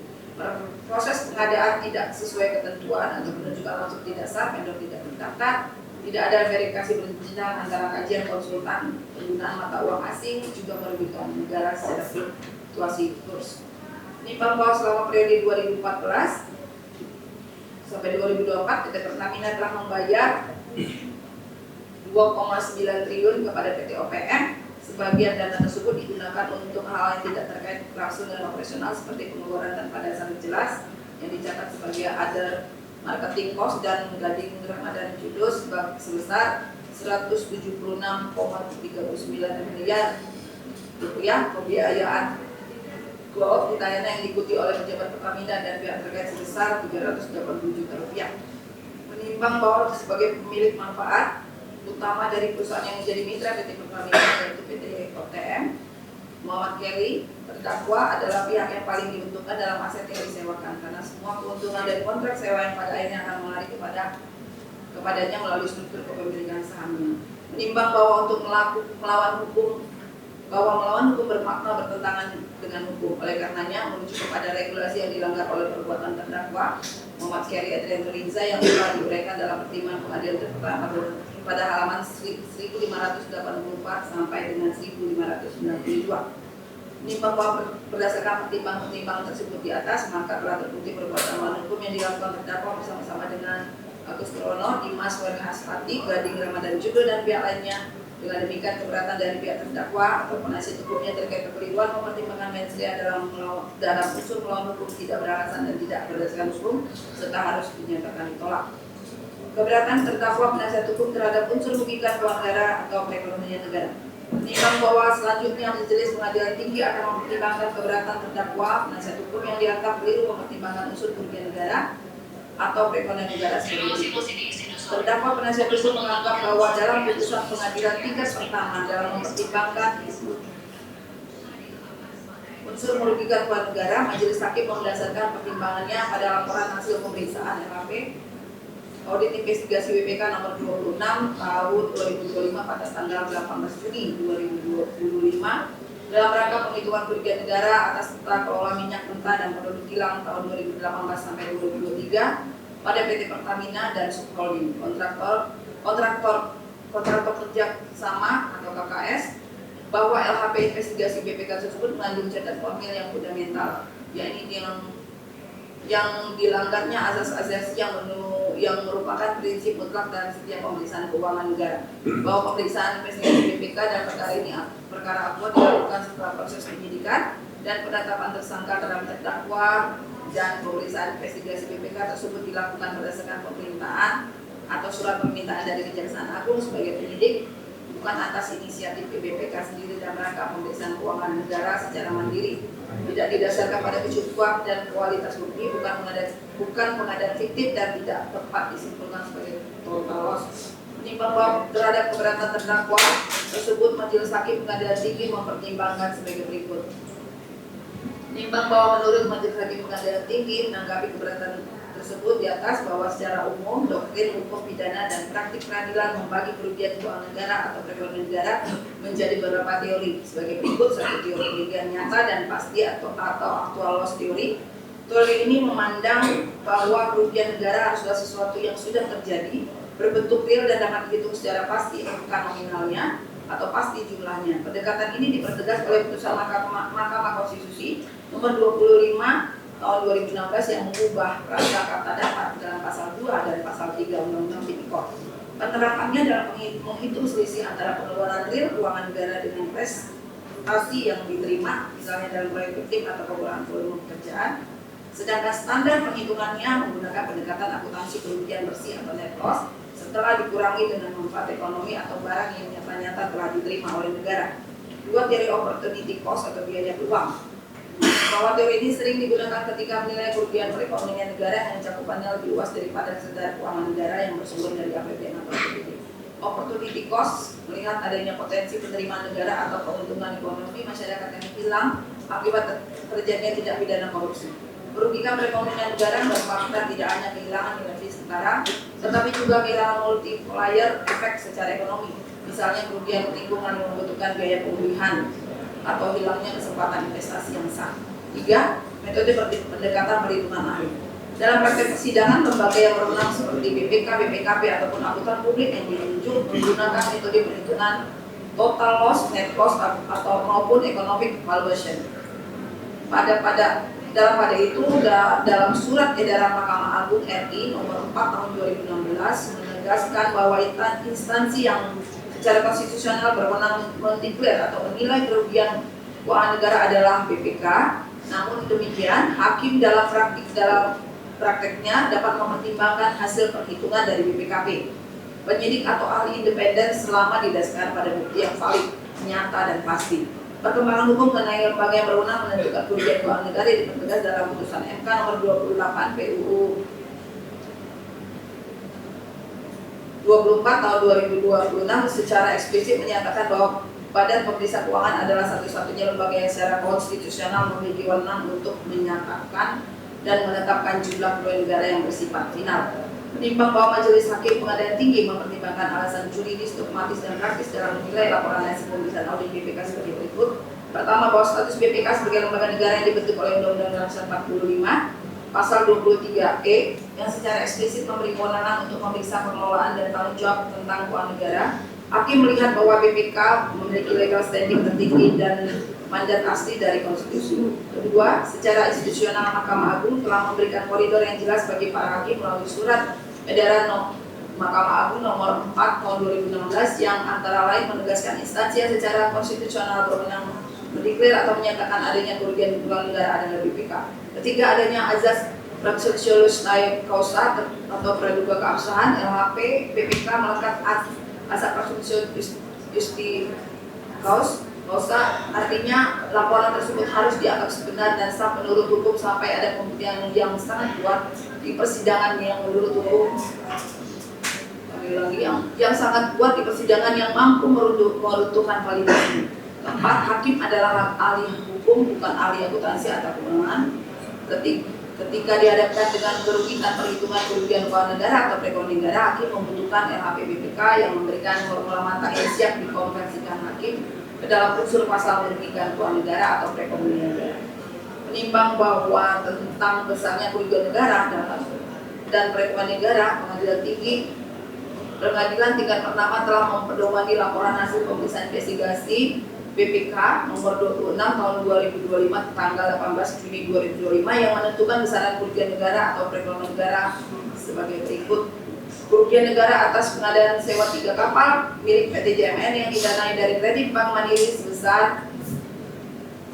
Proses pengadaan tidak sesuai ketentuan atau penunjukan langsung tidak sah, vendor tidak terdaftar, tidak ada verifikasi berjenjang antara kajian konsultan, penggunaan mata uang asing juga merugikan negara secara fluktuasi kurs. Menimbang bahwa selama periode 2014 sampai 2024 PT Pertamina telah membayar 2,9 triliun kepada PT OPM. Sebagian dana tersebut digunakan untuk hal yang tidak terkait langsung dengan operasional seperti pengeluaran tanpa dasar jelas yang dicatat sebagai other marketing cost dan Gading Ramadan Judo sebesar 176,39 miliar rupiah. Pembiayaan go-off di Thailand yang diikuti oleh pejabat Pertamina dan pihak terkait sebesar 380 juta rupiah. Menimbang bahwa sebagai pemilik manfaat utama dari perusahaan yang menjadi mitra PT Pertamina yaitu PT OTM, Muhammad Kelly terdakwa adalah pihak yang paling diuntungkan dalam aset yang disewakan karena semua keuntungan dari kontrak sewa yang pada akhirnya akan mengalir kepadanya melalui struktur kepemilikan sahamnya. Menimbang bahwa untuk melawan hukum bermakna bertentangan dengan hukum. Oleh karenanya merujuk kepada regulasi yang dilanggar oleh perbuatan terdakwa Muhammad Keri Adrian Riza yang telah diuraikan dalam pertimbangan pengadilan pertama pada halaman 1584 sampai dengan 1592. Menimbang bahwa berdasarkan pertimbangan tersebut di atas, maka telah terbukti perbuatan melawan hukum yang dilakukan terdakwa bersama-sama dengan Agus Prono, Dimas Werhaspati, Gading Ramadan Judo dan pihak lainnya. Dengan demikian keberatan dari pihak terdakwa atau penasihat hukumnya terkait kekeliruan mempertimbangkan mensrea dalam unsur melawan hukum tidak beralasan dan tidak berdasarkan hukum serta harus dinyatakan ditolak. Keberatan terdakwa penasihat hukum terhadap unsur merugikan uang negara atau perekonomian negara. Menimbang bahwa selanjutnya Majelis Pengadilan Tinggi akan mempertimbangkan keberatan terdakwa penasihat hukum yang dianggap keliru mempertimbangkan unsur kerugian negara atau perekonomian negara sebagai berikut. Terdakwa penasihat hukum menganggap bahwa dalam putusan pengadilan tingkat pertama dalam mempertimbangkan unsur merugikan keuangan negara, Majelis Hakim mendasarkan pertimbangannya pada laporan hasil pemeriksaan LHP Audit Investigasi BPK nomor 26 tahun 2025 pada tanggal 18 Juni 2025 dalam rangka penghitungan kerugian negara atas tata kelola minyak mentah dan produk kilang tahun 2018 sampai 2023 pada PT Pertamina dan Subholding kontraktor kerja sama atau KKS, bahwa LHP investigasi BPK tersebut mengandung cacat formil yang fundamental, yakni yang dilanggarnya asas-asas yang merupakan prinsip mutlak dalam setiap pemeriksaan keuangan negara, bahwa pemeriksaan investigasi BPK dan perkara ini perkara akuo dilakukan setelah proses penyidikan dan penetapan tersangka terhadap terdakwa, dan pemeriksaan investigasi BPK tersebut dilakukan berdasarkan permintaan atau surat permintaan dari Kejaksaan Agung sebagai penyidik, bukan atas inisiatif BPK sendiri dalam rangka pemeriksaan keuangan negara secara mandiri, tidak didasarkan pada kecukupan dan kualitas bukti, bukan pengadaan fiktif dan tidak tepat disimpulkan sebagai total loss. Menimbang bahwa terhadap keberatan terdakwa tersebut, Majelis Hakim Pengadilan Tinggi mempertimbangkan sebagai berikut. Menimbang bahwa menurut Majelis Hakim Pengadilan Tinggi menanggapi keberatan tersebut di atas, bahwa secara umum doktrin hukum pidana dan praktik peradilan membagi kerugian keuangan negara atau perekonomian negara menjadi beberapa teori sebagai berikut. Satu, teori kerugian nyata dan pasti atau actual loss teori. Teori ini memandang bahwa kerugian negara haruslah sesuatu yang sudah terjadi, berbentuk real dan dapat dihitung secara pasti, bukan nominalnya atau pasti jumlahnya. Pendekatan ini dipertegas oleh putusan Mahkamah Konstitusi nomor 25 tahun 2016 yang mengubah prasangka dapat dalam pasal 2 dan pasal 3 Undang-Undang Tipikor. Penerapannya dalam menghitung selisih antara pengeluaran real keuangan negara dengan prestasi yang diterima, misalnya dalam proyek fiktif atau pengurangan volume pekerjaan. Sedangkan standar penghitungannya menggunakan pendekatan akuntansi kerugian bersih atau net loss setelah dikurangi dengan manfaat ekonomi atau barang yang nyata-nyata telah diterima oleh negara. Dua, teori opportunity cost atau biaya peluang. Bahwa teori ini sering digunakan ketika menilai kerugian perekonomian negara yang cakupannya lebih luas daripada sekedar keuangan negara yang bersumber dari APBN atau APBD. Opportunity cost melihat adanya potensi penerimaan negara atau keuntungan ekonomi masyarakat yang hilang akibat terjadinya tindak pidana korupsi. Merugikan perekonomian negara bermakna tidak hanya kehilangan nilai setara, tetapi juga kehilangan multiplier efek secara ekonomi. Misalnya kerugian lingkungan yang membutuhkan biaya pemulihan atau hilangnya kesempatan investasi yang sah. 3, metode pendekatan perhitungan ahli. Dalam praktek persidangan, lembaga yang berwenang seperti BPK, BPKP ataupun akuntan publik yang ditunjuk menggunakan metode perhitungan total loss, net loss atau maupun economic valuation. Pada itu dalam surat edaran Mahkamah Agung RI nomor 4 tahun 2016 menegaskan bahwa instansi yang secara konstitusional berwenang mendeklar atau menilai kerugian keuangan negara adalah BPK. Namun demikian, hakim dalam prakteknya dapat mempertimbangkan hasil perhitungan dari BPKP, penyidik atau ahli independen selama didasarkan pada bukti yang valid, nyata dan pasti. Perkembangan hukum mengenai lembaga yang berwenang menentukan kerugian keuangan negara dipertegas dalam putusan MK nomor 28 PUU 24 tahun 2026 secara eksplisit menyatakan bahwa Badan Pemeriksa Keuangan adalah satu-satunya lembaga yang secara konstitusional memiliki wewenang untuk menyatakan dan menetapkan jumlah kerugian negara yang bersifat final. Menimbang bahwa Majelis Hakim Pengadilan Tinggi mempertimbangkan alasan juridis, dogmatis dan praktis dalam menilai laporan hasil pemeriksaan audit BPK sebagai berikut. Pertama, bahwa status BPK sebagai lembaga negara yang dibentuk oleh Undang-Undang Dasar 45 Pasal 23E yang secara eksplisit memberi kewenangan untuk memeriksa pengelolaan dan tanggung jawab tentang keuangan negara. Hakim melihat bahwa BPK memiliki legal standing tertinggi dan mandat asli dari konstitusi. Kedua, secara institusional Mahkamah Agung telah memberikan koridor yang jelas bagi para hakim melalui surat edaran Mahkamah Agung nomor 4 tahun 2016 yang antara lain menegaskan instansi yang secara konstitusional berwenang mendeklar atau menyatakan adanya kerugian keuangan negara adalah BPK. Ketiga, adanya azas praxisiolus naik kausa atau praduga keabsahan LHP BPK melekat asas presumpsi Causa artinya laporan tersebut harus dianggap sebenar dan sah menurut hukum sampai ada pembuktian yang sangat kuat di persidangan yang menurut hukum. Lagi yang sangat kuat di persidangan yang mampu meruntuhkan validasi. Keempat, hakim adalah ahli hukum bukan ahli akuntansi atau keuangan. Ketika dihadapkan dengan kerugian perhitungan kerugian keuangan negara atau perekonomian negara, hakim membutuhkan LHPBPK yang memberikan formula matang yang siap dikonversikan hakim ke dalam unsur pasal merugikan keuangan negara atau perekonomian negara. Menimbang bahwa tentang besarnya kerugian negara dan perekonomian negara, Pengadilan tingkat pertama telah mempedomani laporan hasil pemeriksaan investigasi BPK nomor 26 tahun 2025 tanggal 18 Juni 2025 yang menentukan besaran kerugian negara atau perekonomian negara sebagai berikut. Kerugian negara atas pengadaan sewa 3 kapal milik PT JMN yang didanai dari kredit Bank Mandiri sebesar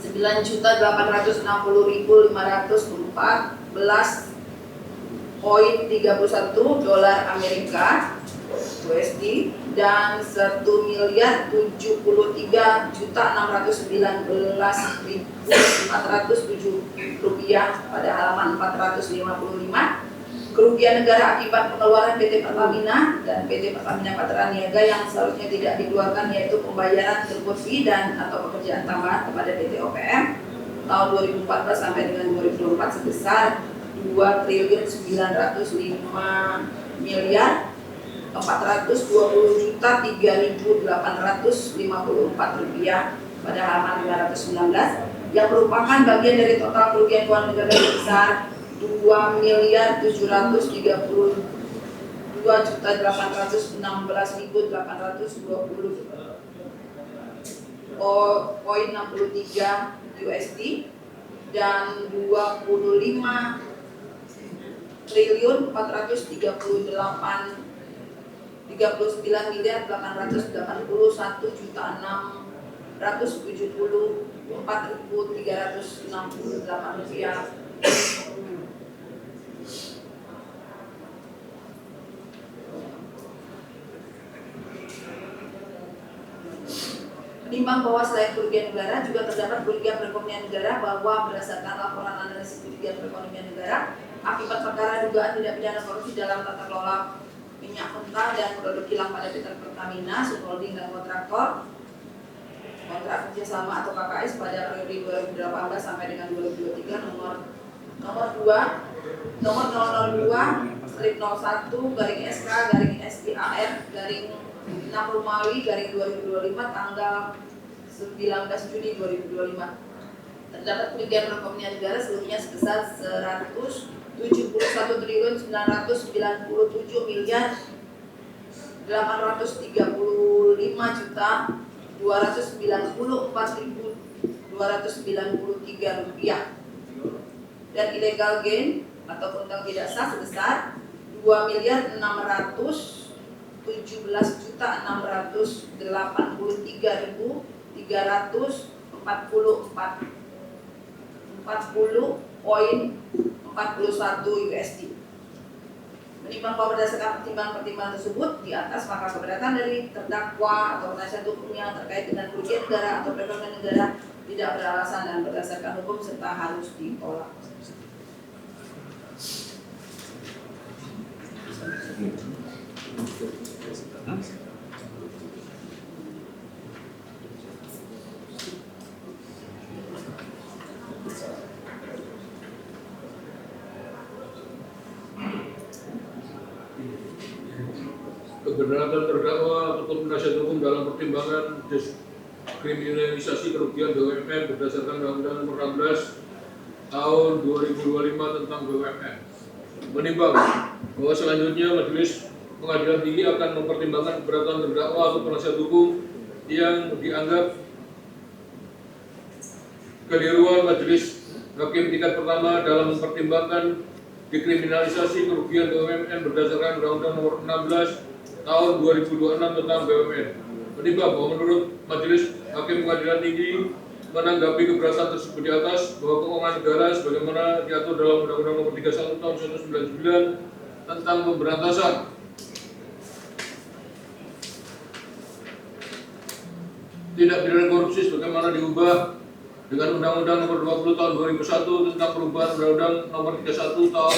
9.865.514,31 dolar Amerika USD dan 1.007.619.407 rupiah pada halaman 455. Kerugian negara akibat pengeluaran PT Pertamina dan PT Pertamina Patraniaga yang seharusnya tidak dikeluarkan, yaitu pembayaran throughput fee dan atau pekerjaan tambahan kepada PT OPM tahun 2014 sampai dengan 2024 sebesar 2.905.420.3.854 rupiah pada halaman 519 yang merupakan bagian dari total kerugian keuangan negara sebesar 2.232.820.63 USD dan 29.481.874.368 rupiah. Menimbang bahwa selain kerugian negara juga terdapat kerugian perekonomian negara, bahwa berdasarkan laporan analisis kerugian perekonomian negara akibat perkara dugaan tindak pidana korupsi dalam tata kelola minyak mentah dan produk kilang pada PT Pertamina, subholding dan kontraktor, kontrak kerjasama atau KKS pada periode 2018 sampai dengan 2023 nomor 002 /01 /SK SIAR 6 Romawi 2025 tanggal 19 Juni 2025. Terdapat kerugian perekonomian negara seluruhnya sebesar 171.895.294.293 rupiah dan illegal gain atau untung tidak sah sebesar 2.673.840.40.41 USD. Menimbang bahwa berdasarkan pertimbangan-pertimbangan tersebut di atas, maka keberatan dari terdakwa atau penasihat hukum yang terkait dengan kerugian negara atau perekonomian negara tidak beralasan dan berdasarkan hukum serta harus ditolak. Kebenaran terdakwa ataupun penasihat hukum dalam pertimbangan diskriminalisasi kerugian BUMN berdasarkan Undang-Undang Nomor 16 Tahun 2025 tentang BUMN. Menimbang bahwa selanjutnya Majelis Pengadilan Tinggi akan mempertimbangkan keberatan terdakwa atau penasihat hukum yang dianggap keliruan Majelis Hakim tingkat pertama dalam mempertimbangkan dekriminalisasi kerugian BUMN berdasarkan Undang-Undang Nomor 16 Tahun 2026 tentang BUMN. Menimbang bahwa menurut Majelis Hakim Pengadilan Tinggi menanggapi keberatan tersebut di atas, bahwa keuangan negara sebagaimana diatur dalam Undang-Undang Nomor 31 Tahun 1999 tentang pemberantasan tindak pidana korupsi sebagaimana diubah dengan Undang-Undang Nomor 20 Tahun 2001 tentang perubahan Undang-Undang Nomor 31 Tahun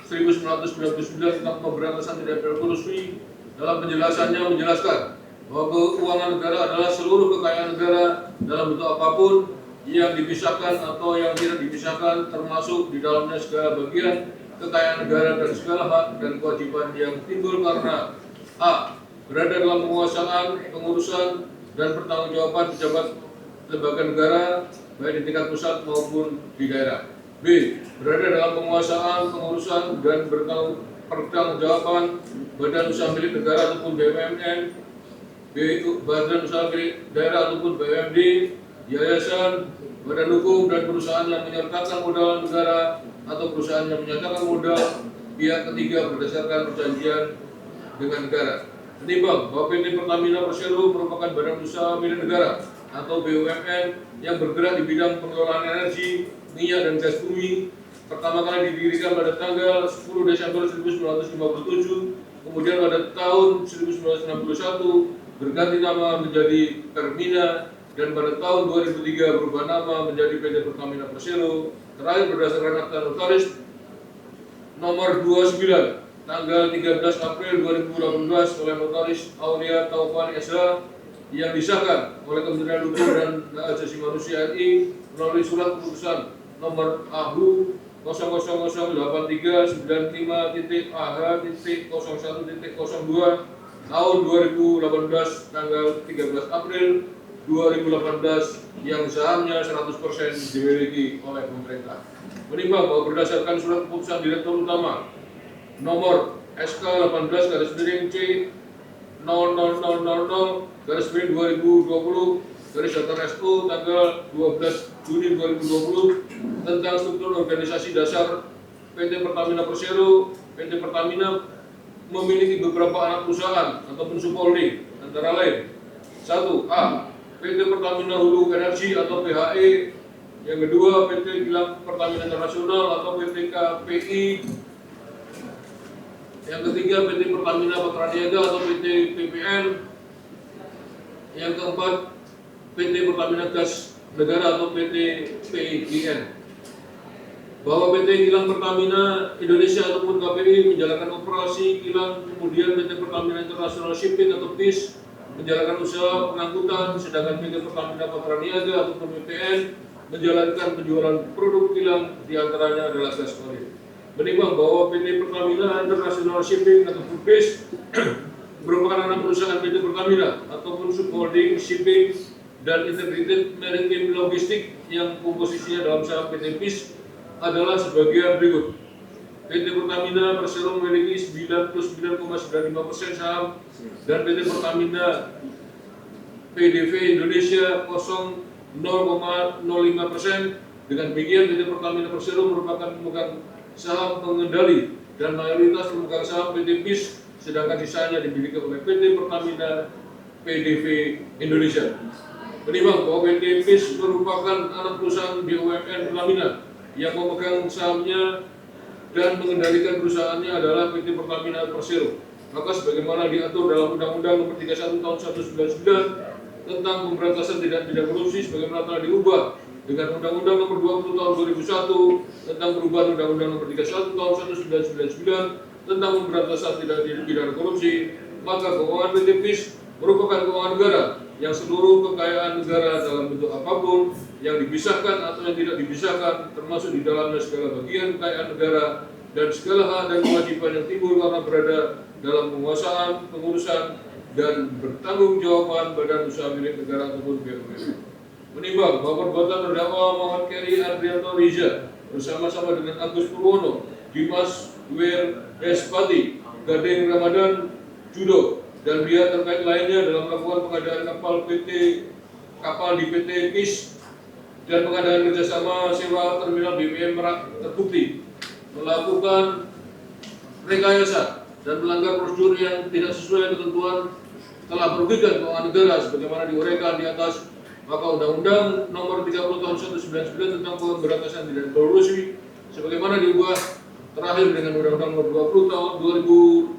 1999 tentang pemberantasan tindak pidana korupsi. Dalam penjelasannya menjelaskan bahwa keuangan negara adalah seluruh kekayaan negara dalam bentuk apapun yang dipisahkan atau yang tidak dipisahkan, termasuk di dalamnya segala bagian kekayaan negara dan segala hak dan kewajiban yang timbul karena a. berada dalam penguasaan, pengurusan, dan pertanggungjawaban pejabat lembaga negara baik di tingkat pusat maupun di daerah. B. berada dalam penguasaan, pengurusan, dan pertanggungjawaban badan usaha milik negara ataupun BUMN, badan usaha milik daerah ataupun BUMD, yayasan, badan hukum, dan perusahaan yang menyertakan modal negara atau perusahaan yang menyatakan modal pihak ketiga berdasarkan perjanjian dengan negara. Menimbang bahwa PT Pertamina Persero merupakan badan usaha milik negara atau BUMN yang bergerak di bidang pengelolaan energi, minyak, dan gas bumi, pertama kali didirikan pada tanggal 10 Desember 1957, kemudian pada tahun 1961 berganti nama menjadi Permina, dan pada tahun 2003 berubah nama menjadi PT Pertamina Persero. Terakhir berdasarkan akta notaris nomor 29 tanggal 13 April 2018 oleh notaris Aulia Taufani SH yang disahkan oleh Kementerian Hukum dan Hak Asasi Manusia RI melalui surat keputusan nomor AHU 0008395.AH.01.02 tahun 2018 tanggal 13 April 2018 yang sahamnya 100% dimiliki oleh pemerintah. Menimbang bahwa berdasarkan surat keputusan Direktur Utama nomor SK 18/C 00000/2020 /SO tanggal 12 Juni 2020 tentang struktur organisasi dasar PT Pertamina Persero. PT Pertamina memiliki beberapa anak perusahaan ataupun subholding, antara lain 1. PT Pertamina Hulu Energi atau PHE. Yang kedua, PT Kilang Pertamina Internasional atau PT KPI. Yang ketiga, PT Pertamina Patraniaga atau PT PPN. Yang keempat, PT Pertamina Gas Negara atau PT PGN. Bahwa PT Kilang Pertamina Indonesia ataupun KPI menjalankan operasi kilang, kemudian PT Pertamina International Shipping atau PIS menjalankan usaha pengangkutan, sedangkan PT Pertamina Patraniaga ataupun PPN menjalankan penjualan produk kilang, diantaranya adalah gas oil. Menimbang bahwa PT Pertamina International Shipping atau PIS merupakan anak perusahaan PT Pertamina ataupun subholding shipping dan integrated maritime logistik yang komposisinya dalam saham PT PIS adalah sebagai berikut. PT Pertamina Persero memiliki 99,95% saham dan PT Pertamina PDV Indonesia 0,05%. Dengan demikian PT Pertamina Persero merupakan pemegang saham pengendali dan mayoritas pemegang saham PT PIS, sedangkan sisanya dimiliki oleh PT Pertamina PDV Indonesia. Menimbang bahwa PT PIS merupakan anak perusahaan BUMN Pertamina yang memegang sahamnya dan mengendalikan perusahaannya adalah PT Pertamina Persero. Maka sebagaimana diatur dalam Undang-Undang Nomor 31 Tahun 1999 tentang pemberantasan tindak pidana korupsi sebagaimana telah diubah dengan Undang-Undang Nomor 20 Tahun 2001 tentang perubahan Undang-Undang Nomor 31 Tahun 1999 tentang pemberantasan tindak pidana korupsi, maka keuangan PT PIS merupakan keuangan negara yang seluruh kekayaan negara dalam bentuk apapun yang dipisahkan atau yang tidak dipisahkan, termasuk di dalamnya segala bagian kekayaan negara dan segala hak dan kewajiban yang timbul karena berada dalam penguasaan, pengurusan, dan bertanggung-jawaban badan usaha milik negara ataupun BUMN. Menimbang bahwa perbuatan terdakwa Muhammad Keri Adrianto Riza bersama-sama dengan Agus Purwono, Dimas Wirespati, Gading Ramadan Judo, dan pihak terkait lainnya dalam melakukan pengadaan kapal di PT PIS dan pengadaan kerjasama sewa terminal BBM Merak terbukti melakukan rekayasa dan melanggar prosedur yang tidak sesuai ketentuan telah merugikan keuangan negara sebagaimana diuraikan di atas. Maka Undang-Undang Nomor 30 Tahun 1999 tentang pemberantasan tindak pidana korupsi sebagaimana diubah terakhir dengan Undang-Undang Nomor 20 Tahun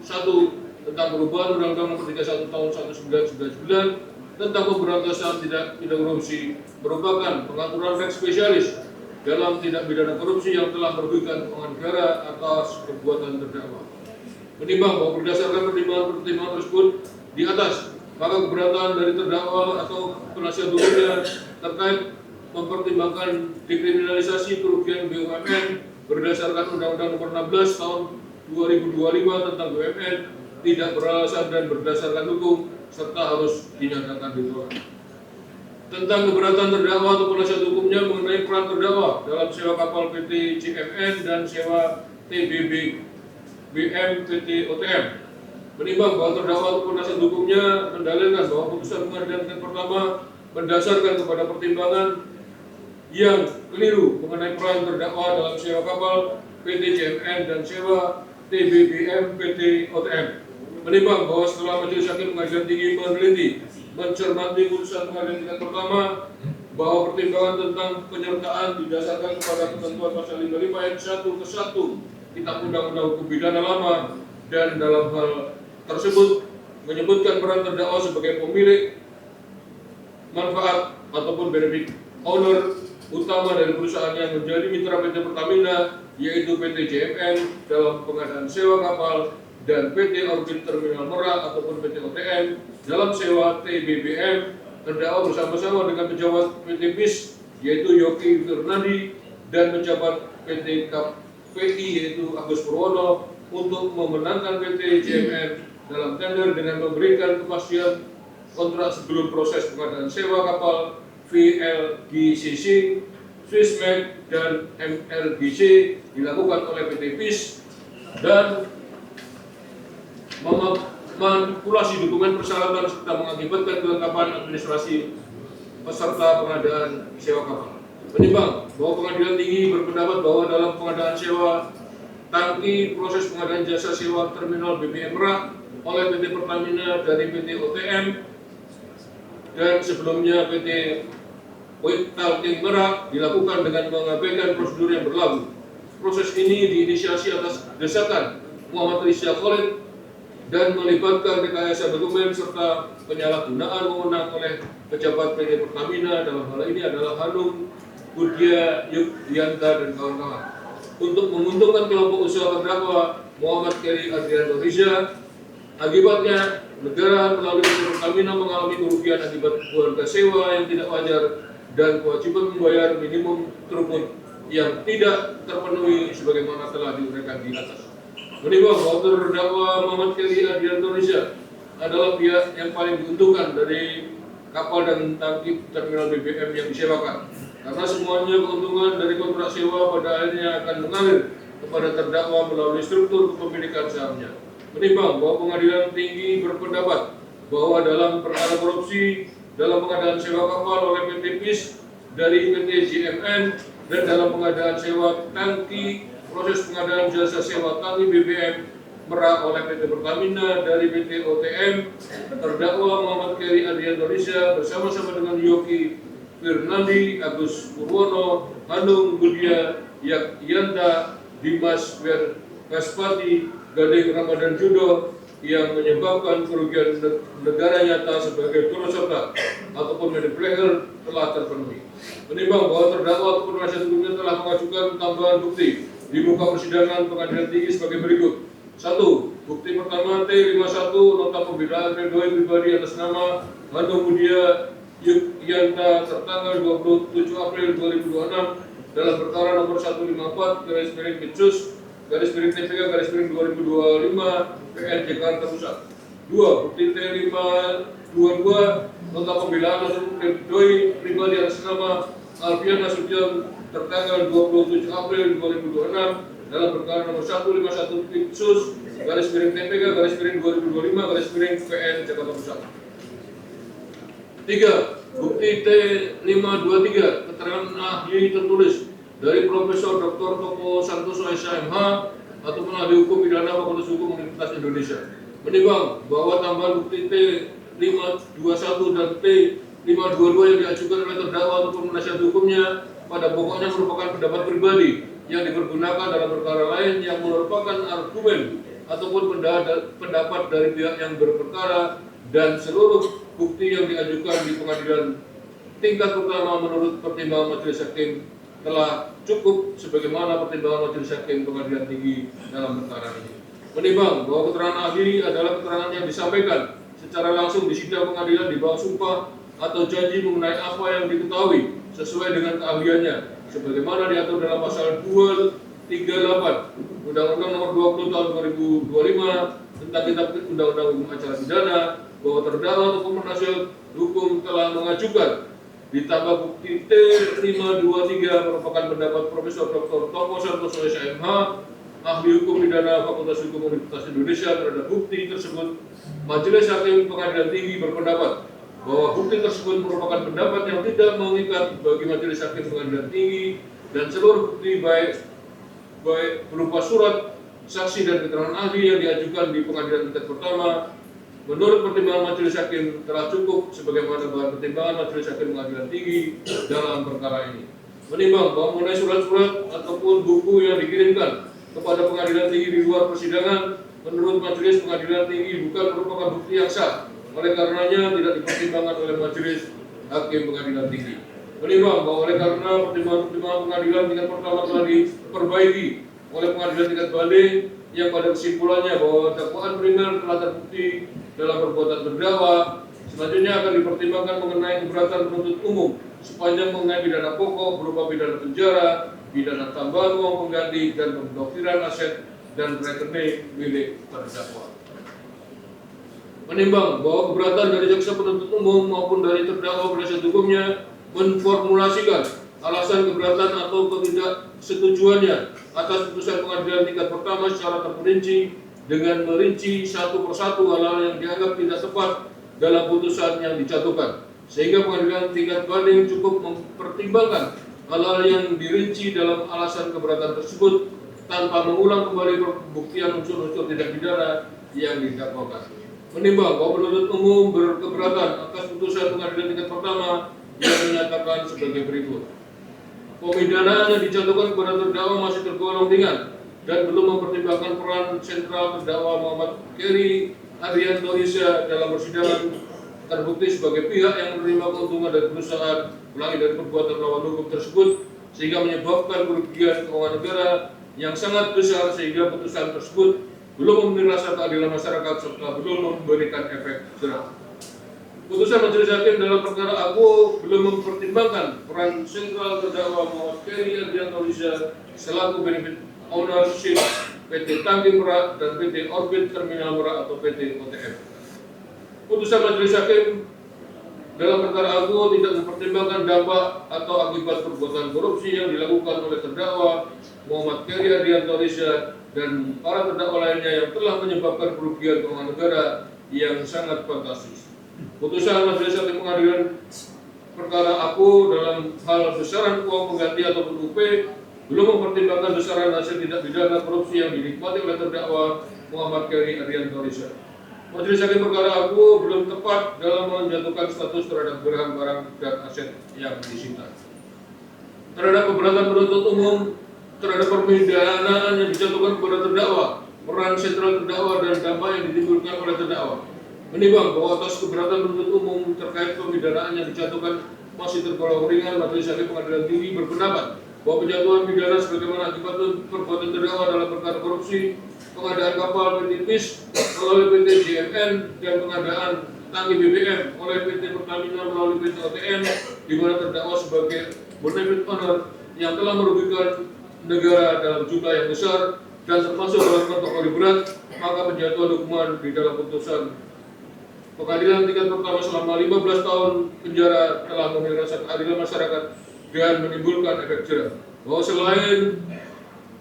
2001 tentang perubahan Undang-Undang Nomor 31 Tahun 1999 tentang pemberantasan tindak pidana korupsi merupakan pengaturan leg spesialis dalam tindak pidana korupsi yang telah merugikan keuangan negara atas perbuatan terdakwa. Menimbang bahwa berdasarkan pertimbangan tersebut di atas, maka keberatan dari terdakwa atau penasihat hukumnya terkait mempertimbangkan dekriminalisasi kerugian BUMN berdasarkan Undang-Undang Nomor 16 Tahun 2025 tentang BUMN tidak beralasan dan berdasarkan hukum serta harus dinyatakan ditolak. Tentang keberatan terdakwa atau penasihat hukumnya mengenai peran terdakwa dalam sewa kapal PT JMN dan sewa TBB BM PT OTM. Menimbang bahwa terdakwa atau penasihat hukumnya mendalilkan bahwa putusan pengadilan tingkat pertama berdasarkan kepada pertimbangan yang keliru mengenai peran terdakwa dalam sewa kapal PT JMN dan sewa TBBM PT OTM. Menimbang bahwa setelah Majelis Hakim Pengadilan Tinggi meneliti, mencermati putusan pengadilan tingkat pertama bahwa pertimbangan tentang penyertaan didasarkan kepada ketentuan pasal 55 ayat 1 ke 1 Kitab Undang-Undang Hukum Pidana Lama dan dalam hal tersebut menyebutkan peran terdakwa sebagai pemilik manfaat ataupun benefit owner utama dari perusahaan yang menjadi mitra PT Pertamina, yaitu PT JMN dalam pengadaan sewa kapal dan PT Orbit Terminal Merak ataupun PT OTM dalam sewa TBBM. Terdakwa bersama-sama dengan pejabat PT BIS yaitu Yoki Fernandi dan pejabat PT KPI yaitu Agus Purwono untuk memenangkan PT JMN dalam tender dengan memberikan kepastian kontrak sebelum proses pengadaan sewa kapal VLGCC, Swissmed dan MLGC dilakukan oleh PT BIS dan manipulasi dokumen persyaratan serta mengakibatkan kelengkapan administrasi peserta pengadaan sewa kapal. Menimbang bahwa Pengadilan Tinggi berpendapat bahwa dalam pengadaan sewa tangki proses pengadaan jasa sewa terminal BBM Merak oleh PT Pertamina dari PT OTM dan sebelumnya PT Oitalting Merak dilakukan dengan mengabaikan prosedur yang berlaku. Proses ini diinisiasi atas desakan Muhammad Rizal Khalid dan melibatkan rekayasa dokumen serta penyalahgunaan wewenang oleh pejabat PT Pertamina, dalam hal ini adalah Hanung Budia Yudhyanta dan kawan-kawan, untuk menguntungkan kelompok usaha terdakwa Muhammad Keri Adrianto Riza. Akibatnya negara melalui PT Pertamina mengalami kerugian akibat keluarga sewa yang tidak wajar dan kewajiban membayar minimum throughput yang tidak terpenuhi sebagaimana telah diuraikan di atas. Menimbang bahwa terdakwa Muhammad Keri Adrianto Riza adalah pihak yang paling diuntungkan dari kapal dan tangki terminal BBM yang disewakan, karena semuanya keuntungan dari kontrak sewa pada akhirnya akan mengalir kepada terdakwa melalui struktur kepemilikan sahamnya. Menimbang bahwa Pengadilan Tinggi berpendapat bahwa dalam perkara korupsi dalam pengadaan sewa kapal oleh PT BIS dari PT JMN dan dalam pengadaan sewa tangki proses pengadaan jasa sewa tangki BBM Merak oleh PT Pertamina dari PT OTM, terdakwa Muhammad Keri Adrianto Riza bersama-sama dengan Yoki Fernandi, Agus Purwono, Hanung Budia Yudhyanta, Dimas Gaspati, Gading Ramadan Judo yang menyebabkan kerugian negara nyata sebagai turut serta ataupun media player telah terpenuhi. Menimbang bahwa terdakwa ataupun penasihat hukumnya telah mengajukan tambahan bukti di muka persidangan Pengadilan Tinggi sebagai berikut. 1. Bukti pertama T51 nota pembelaan pledoi pribadi atas nama Hanung Budia Yudhyanta tertanggal 27 April 2026 dalam perkara nomor 154 garis miring Bitsus garis miring TPK garis miring 2025 PN Jakarta Pusat. 2. Bukti T522 nota pembelaan atau pledoi pribadi atas nama Alfian Nasution tertanggal 27 April 2026 dalam perkara nomor 151 Bitsus garis miring TPK garis miring 2025 garis miring PN Jakarta Pusat. 3. Bukti T523 keterangan ahli tertulis dari Profesor Dr. Toko Santoso SMH ataupun ahli hukum pidana Fakultas Hukum Universitas Indonesia. Menimbang bahwa tambahan bukti T521 dan T522 yang diajukan oleh terdakwa ataupun penasihat hukumnya pada pokoknya merupakan pendapat pribadi yang dipergunakan dalam perkara lain yang merupakan argumen ataupun pendapat dari pihak yang berperkara dan seluruh bukti yang diajukan di pengadilan tingkat pertama menurut pertimbangan majelis hakim telah cukup sebagaimana pertimbangan majelis hakim pengadilan tinggi dalam perkara ini. Menimbang bahwa keterangan ahli adalah keterangan yang disampaikan secara langsung di sidang pengadilan di bawah sumpah atau janji mengenai apa yang diketahui sesuai dengan keahliannya sebagaimana diatur dalam pasal 238 Undang-Undang Nomor 20 Tahun 2025 tentang Kitab Undang-Undang Hukum Acara Pidana, bahwa terdakwa ataupun penasihat hukum telah mengajukan ditambah bukti T523 merupakan pendapat Profesor Dr. Topo Santoso SMH, ahli hukum pidana Fakultas Hukum Universitas Indonesia terhadap bukti tersebut. Majelis Hakim Pengadilan Tinggi berpendapat bahwa bukti tersebut merupakan pendapat yang tidak mengikat bagi Majelis Hakim Pengadilan Tinggi dan seluruh bukti baik berupa surat, saksi dan keterangan ahli yang diajukan di pengadilan tingkat pertama menurut pertimbangan Majelis Hakim telah cukup sebagaimana bahan pertimbangan Majelis Hakim Pengadilan Tinggi dalam perkara ini. Menimbang bahwa mengenai surat-surat ataupun buku yang dikirimkan kepada pengadilan tinggi di luar persidangan menurut Majelis Pengadilan Tinggi bukan merupakan bukti yang sah, oleh karenanya tidak dipertimbangkan oleh Majelis Hakim Pengadilan Tinggi. Menimbang bahwa oleh karena pertimbangan pengadilan tingkat pertama telah diperbaiki oleh pengadilan tingkat banding yang pada kesimpulannya bahwa dakwaan primer telah terbukti dalam perbuatan terdakwa, selanjutnya akan dipertimbangkan mengenai keberatan penuntut umum sepanjang mengenai pidana pokok berupa pidana penjara, pidana tambahan uang pengganti dan pemblokiran aset dan rekening milik terdakwa. Menimbang bahwa keberatan dari jaksa penuntut umum maupun dari terdakwa penasihat hukumnya menformulasikan alasan keberatan atau ketidaksetujuannya atas putusan pengadilan tingkat pertama secara terperinci dengan merinci satu persatu hal-hal yang dianggap tidak tepat dalam putusan yang dijatuhkan, sehingga pengadilan tingkat banding cukup mempertimbangkan hal-hal yang dirinci dalam alasan keberatan tersebut tanpa mengulang kembali pembuktian unsur-unsur tindak pidana yang didakwakan. Menimbang bahwa penuntut umum berkeberatan atas putusan pengadilan tingkat pertama yang menyatakan sebagai berikut. Pemidanaan yang dijatuhkan kepada terdakwa masih tergolong ringan dan belum mempertimbangkan peran sentral terdakwa Muhammad Keri Arianto Isya dalam persidangan terbukti sebagai pihak yang menerima keuntungan dari perusahaan ulangi dari perbuatan melawan hukum tersebut sehingga menyebabkan kerugian keuangan negara yang sangat besar sehingga putusan tersebut belum memenuhi rasa keadilan masyarakat serta belum memberikan efek jerah. Putusan Majelis Hakim dalam perkara aku belum mempertimbangkan peran sentral terdakwa Muhammad Keri Arianto Isya selaku benefit ownership PT Tangki Merak dan PT Orbit Terminal Merak atau PT OTM. Putusan Majelis Hakim dalam perkara aku tidak mempertimbangkan dampak atau akibat perbuatan korupsi yang dilakukan oleh terdakwa Muhammad Keri Arianto Isya dan para terdakwa lainnya yang telah menyebabkan kerugian keuangan negara yang sangat fantastis. Putusan Majelis Hakim Pengadilan perkara aku dalam hal besaran uang pengganti ataupun UP belum mempertimbangkan besaran hasil tindak pidana korupsi yang dinikmati oleh terdakwa Muhammad Keri Arianto Isya. Majelis Hakim perkara aku belum tepat dalam menjatuhkan status terhadap barang-barang dan aset yang disita. Terhadap keberatan penuntut umum terhadap permidanaan yang dijatuhkan kepada terdakwa, peran sentral terdakwa dan dampak yang ditimbulkan oleh terdakwa. Menimbang bahwa atas keberatan penuntut umum terkait pemidanaan yang dijatuhkan masih tergolong ringan, Majelis Hakim Pengadilan Tinggi berpendapat bahwa penjatuhan pidana sebagaimana akibat perbuatan terdakwa dalam perkara korupsi, pengadaan kapal PT PIS melalui PT JMN dan pengadaan tangki BBM oleh PT Pertamina melalui PT OTM, di mana terdakwa sebagai benefit owner yang telah merugikan negara dalam jumlah yang besar dan termasuk dalam kategori berat, maka penjatuhan hukuman di dalam putusan pengadilan tingkat pertama selama 15 tahun penjara telah memenuhi rasa keadilan masyarakat dan menimbulkan efek jerah. Bahwa selain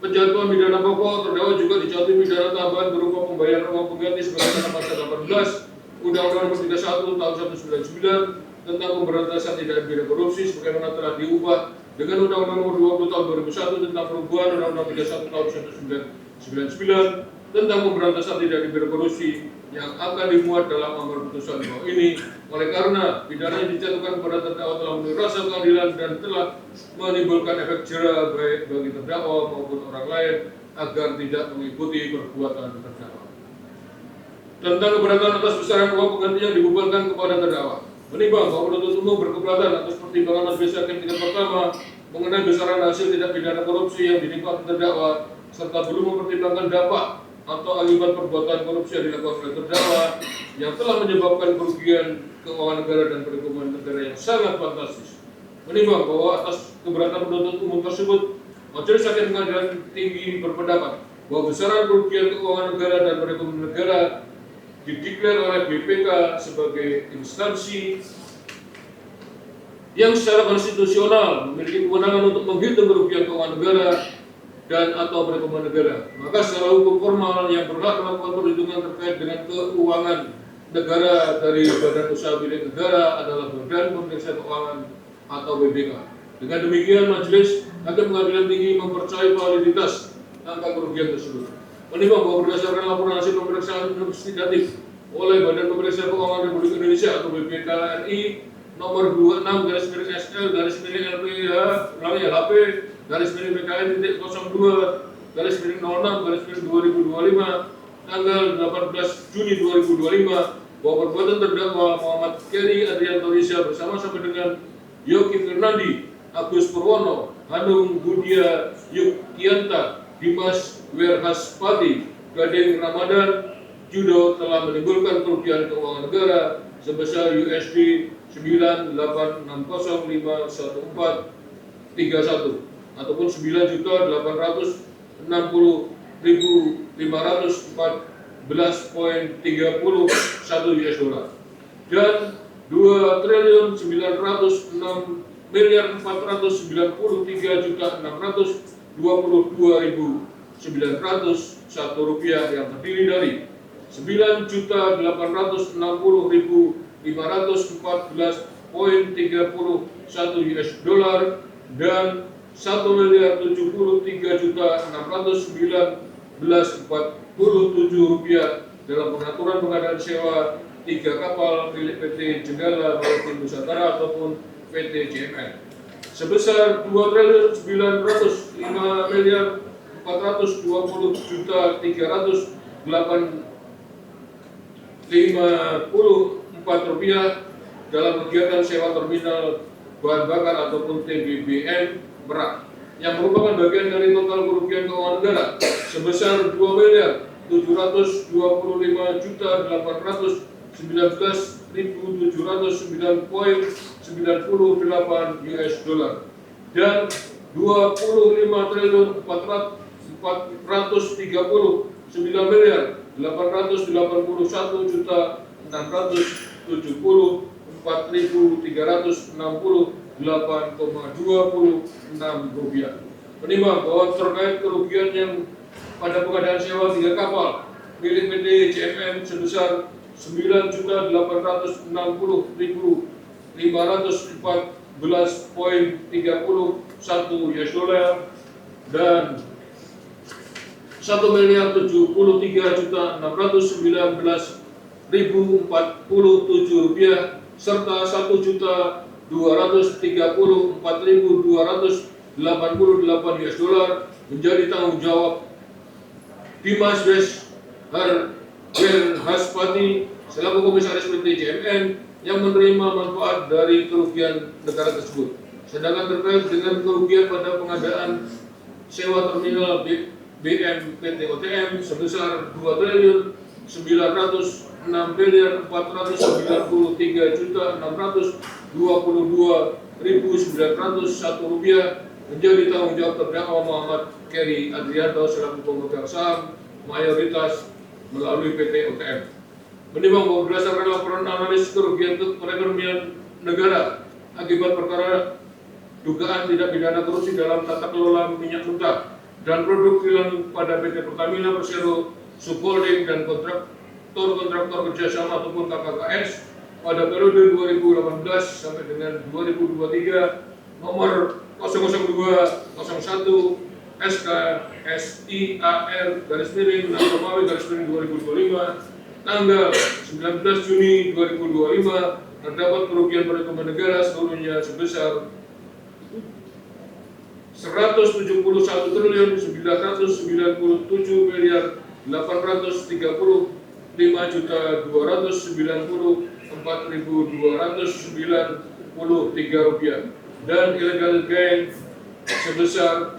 penjatuhan pidana pokok, terdakwa juga dijatuhi pidana tambahan berupa pembayaran uang pengganti sebagaimana pasal 18 Undang-Undang Nomor 31 Tahun 1999 tentang pemberantasan tindak pidana korupsi sebagaimana telah diubah dengan Undang-Undang Nomor 20 Tahun 2001 tentang perubahan Undang-Undang 31 Tahun 1999 tentang pemberantasan tindak pidana korupsi yang akan dimuat dalam amar putusan bawah ini. Oleh karena pidana yang dijatuhkan kepada terdakwa telah memenuhi rasa keadilan dan telah menimbulkan efek jerah baik bagi terdakwa maupun orang lain agar tidak mengikuti perbuatan terdakwa. tentang keberatan atas besaran uang pengganti yang dibebankan kepada terdakwa. Menimbang bahwa penuntut umum berkeberatan atas pertimbangan majelis hakim tingkat pertama mengenai besaran hasil tindak pidana korupsi yang ditimpa terdakwa serta belum mempertimbangkan dampak atau akibat perbuatan korupsi yang dilakukan oleh terdakwa yang telah menyebabkan kerugian keuangan negara dan perekonomian negara yang sangat fantastis. Menimbang bahwa atas keberatan penuntut umum tersebut, Majelis Hakim Pengadilan Tinggi berpendapat bahwa besaran kerugian keuangan negara dan perekonomian negara dideklar oleh BPK sebagai instansi yang secara konstitusional memiliki kewenangan untuk menghitung kerugian keuangan negara dan atau perekonomian negara. Maka secara hukum formal yang berhak melakukan perhitungan terkait dengan keuangan negara dari Badan Usaha Milik Negara adalah Badan Pemeriksa Keuangan atau BPK. Dengan demikian, Majelis Hakim Pengadilan Tinggi mempercayai validitas angka kerugian tersebut. Menimbang bahwa berdasarkan laporan hasil pemeriksaan investigatif oleh Badan Pemeriksa Keuangan Republik Indonesia atau BPK RI nomor 26/SL-LPH/HP/BKN-02/06/2025 tanggal 18 Juni 2025 bahwa perbuatan terdakwa Muhammad Keri Adrianto Risa bersama-sama dengan Yogi Fernandi, Agus Purwono, Hanung Budia Yuktianta, Dimas Werhaspati, Gading Ramadan, Judo telah menimbulkan kerugian keuangan negara sebesar USD 9,860,51431 ataupun 9.865.514,30 US dollar dan 2.993.622.901 rupiah yang terdiri dari 9.860.514,31 US dollar dan 1.073.619,47 rupiah dalam pengaturan pengadaan sewa 3 kapal milik PT Jenggala Maritim Nusantara ataupun PT JMN sebesar 2.900.384 rupiah dalam kegiatan sewa terminal bahan bakar ataupun TBBM Merak yang merupakan bagian dari total kerugian keuangan negara sebesar 2.219.709,98 US dollar dan 25.481.368,26 rupiah. Menimbang bahwa terkait kerugian yang pada pengadaan sewa 3 kapal milik PT JMN sebesar 9.860.514,31 US dollar dan 1.073.619.047 rupiah serta 1.234.288 US dollar menjadi tanggung jawab Dimas Werhaspati selaku Komisaris PT JMN yang menerima manfaat dari kerugian negara tersebut. Sedangkan terkait dengan kerugian pada pengadaan sewa terminal BM PT OTM sebesar 2.493.622.901 rupiah menjadi tanggung jawab terdakwa Muhammad Keri Adrianto selaku pemegang saham mayoritas melalui PT OTM. Menimbang bahwa berdasarkan laporan analis kerugian perekonomian negara akibat perkara dugaan tindak pidana korupsi dalam tata kelola minyak mentah dan produk kilang pada PT Pertamina Persero Subholding dan kontraktor kerjasama ataupun KKKS pada periode 2018 sampai dengan 2023 nomor 00201 SKSIAR/Romawi/2025 tanggal 19 Juni 2025 terdapat kerugian perekonomian negara seluruhnya sebesar 171.997.830.514,30 Rp5.294.293 dan illegal gain sebesar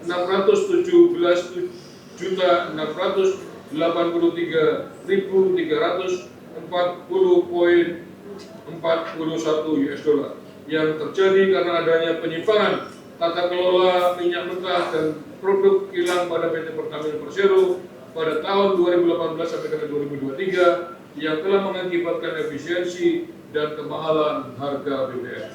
$2.617.340.41 yang terjadi karena adanya penyimpangan tata kelola minyak mentah dan produk kilang pada PT Pertamina Persero pada tahun 2018 sampai dengan 2023 yang telah mengakibatkan efisiensi dan kemahalan harga BBM.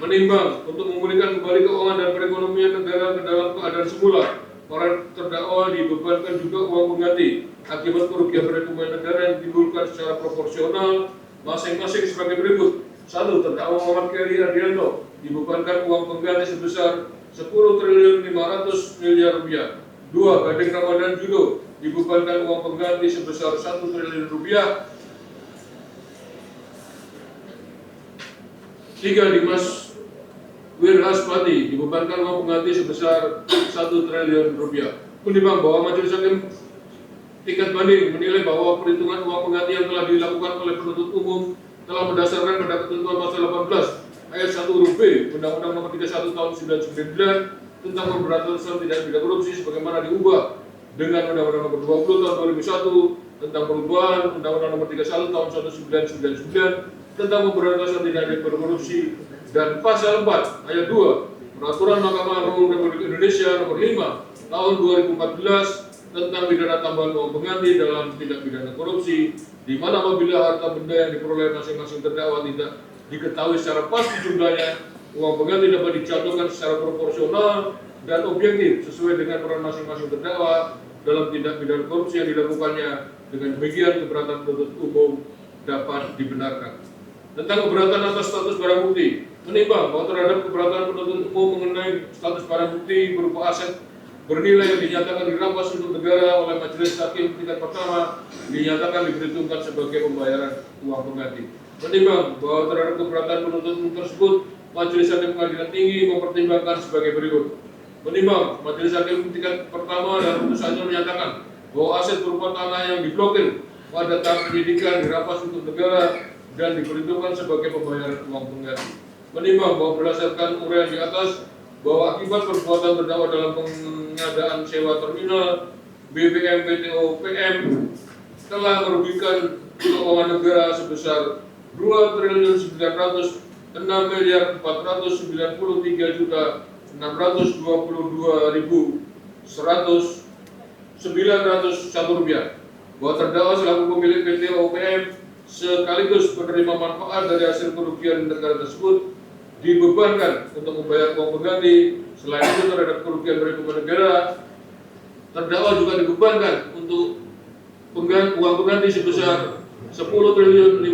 Menimbang untuk memulihkan kembali keuangan dan perekonomian negara ke dalam keadaan semula, para terdakwa dibebankan juga uang pengganti akibat kerugian perekonomian negara yang ditimbulkan secara proporsional masing-masing sebagai berikut. 1. Terdakwa Muhammad Keri Ardianto dibebankan uang pengganti sebesar Rp10.500 miliar. 2. Gading Ramadan Judo dibebankan uang pengganti sebesar Rp1 triliun. 3. Dimas Wirhaspati dibebankan uang pengganti sebesar Rp1 triliun. Menimbang bahwa Majelis Hakim tingkat banding menilai bahwa perhitungan uang pengganti yang telah dilakukan oleh penuntut umum telah mendasarkan pada ketentuan pasal 18 ayat 1 huruf B Undang-Undang Nomor 31 Tahun 1999 tentang pemberantasan tindak pidana korupsi sebagaimana diubah dengan Undang-Undang Nomor 20 Tahun 2001 tentang perubahan Undang-Undang Nomor 31 Tahun 1999 tentang pemberantasan tindak pidana korupsi dan pasal 4 ayat 2 Peraturan Mahkamah Agung Republik Indonesia Nomor 5 Tahun 2014 tentang pidana tambahan uang pengganti dalam tindak pidana korupsi, di mana apabila harta benda yang diperoleh masing-masing terdakwa tidak diketahui secara pasti jumlahnya, uang pengganti dapat dijatuhkan secara proporsional dan objektif sesuai dengan peran masing-masing terdakwa dalam tindak pidana korupsi yang dilakukannya. Dengan demikian, keberatan penuntut umum dapat dibenarkan. Tentang keberatan atas status barang bukti, menimbang bahwa terhadap keberatan penuntut umum mengenai status barang bukti berupa aset bernilai yang dinyatakan dirampas untuk negara oleh Majelis Hakim tingkat pertama dinyatakan diperhitungkan sebagai pembayaran uang pengganti. Menimbang bahwa terhadap keberatan penuntut umum tersebut, Majelis Hakim Pengadilan Tinggi mempertimbangkan sebagai berikut. Menimbang Majelis Hakim tingkat pertama dalam putusannya menyatakan bahwa aset berupa tanah yang diblokir pada tahap penyidikan dirampas untuk negara dan diperhitungkan sebagai pembayaran uang pengganti. Menimbang bahwa berdasarkan uraian di atas bahwa akibat perbuatan terdakwa dalam pengadaan sewa terminal BBM PTO PM telah merugikan keuangan negara sebesar Rp2.493.622.191 bahwa terdakwa selaku pemilik PTO PM sekaligus penerima manfaat dari hasil kerugian negara tersebut dibebankan untuk membayar uang pengganti. Selain itu terhadap kerugian perekonomian negara, terdakwa juga dibebankan untuk uang pengganti sebesar Rp10.500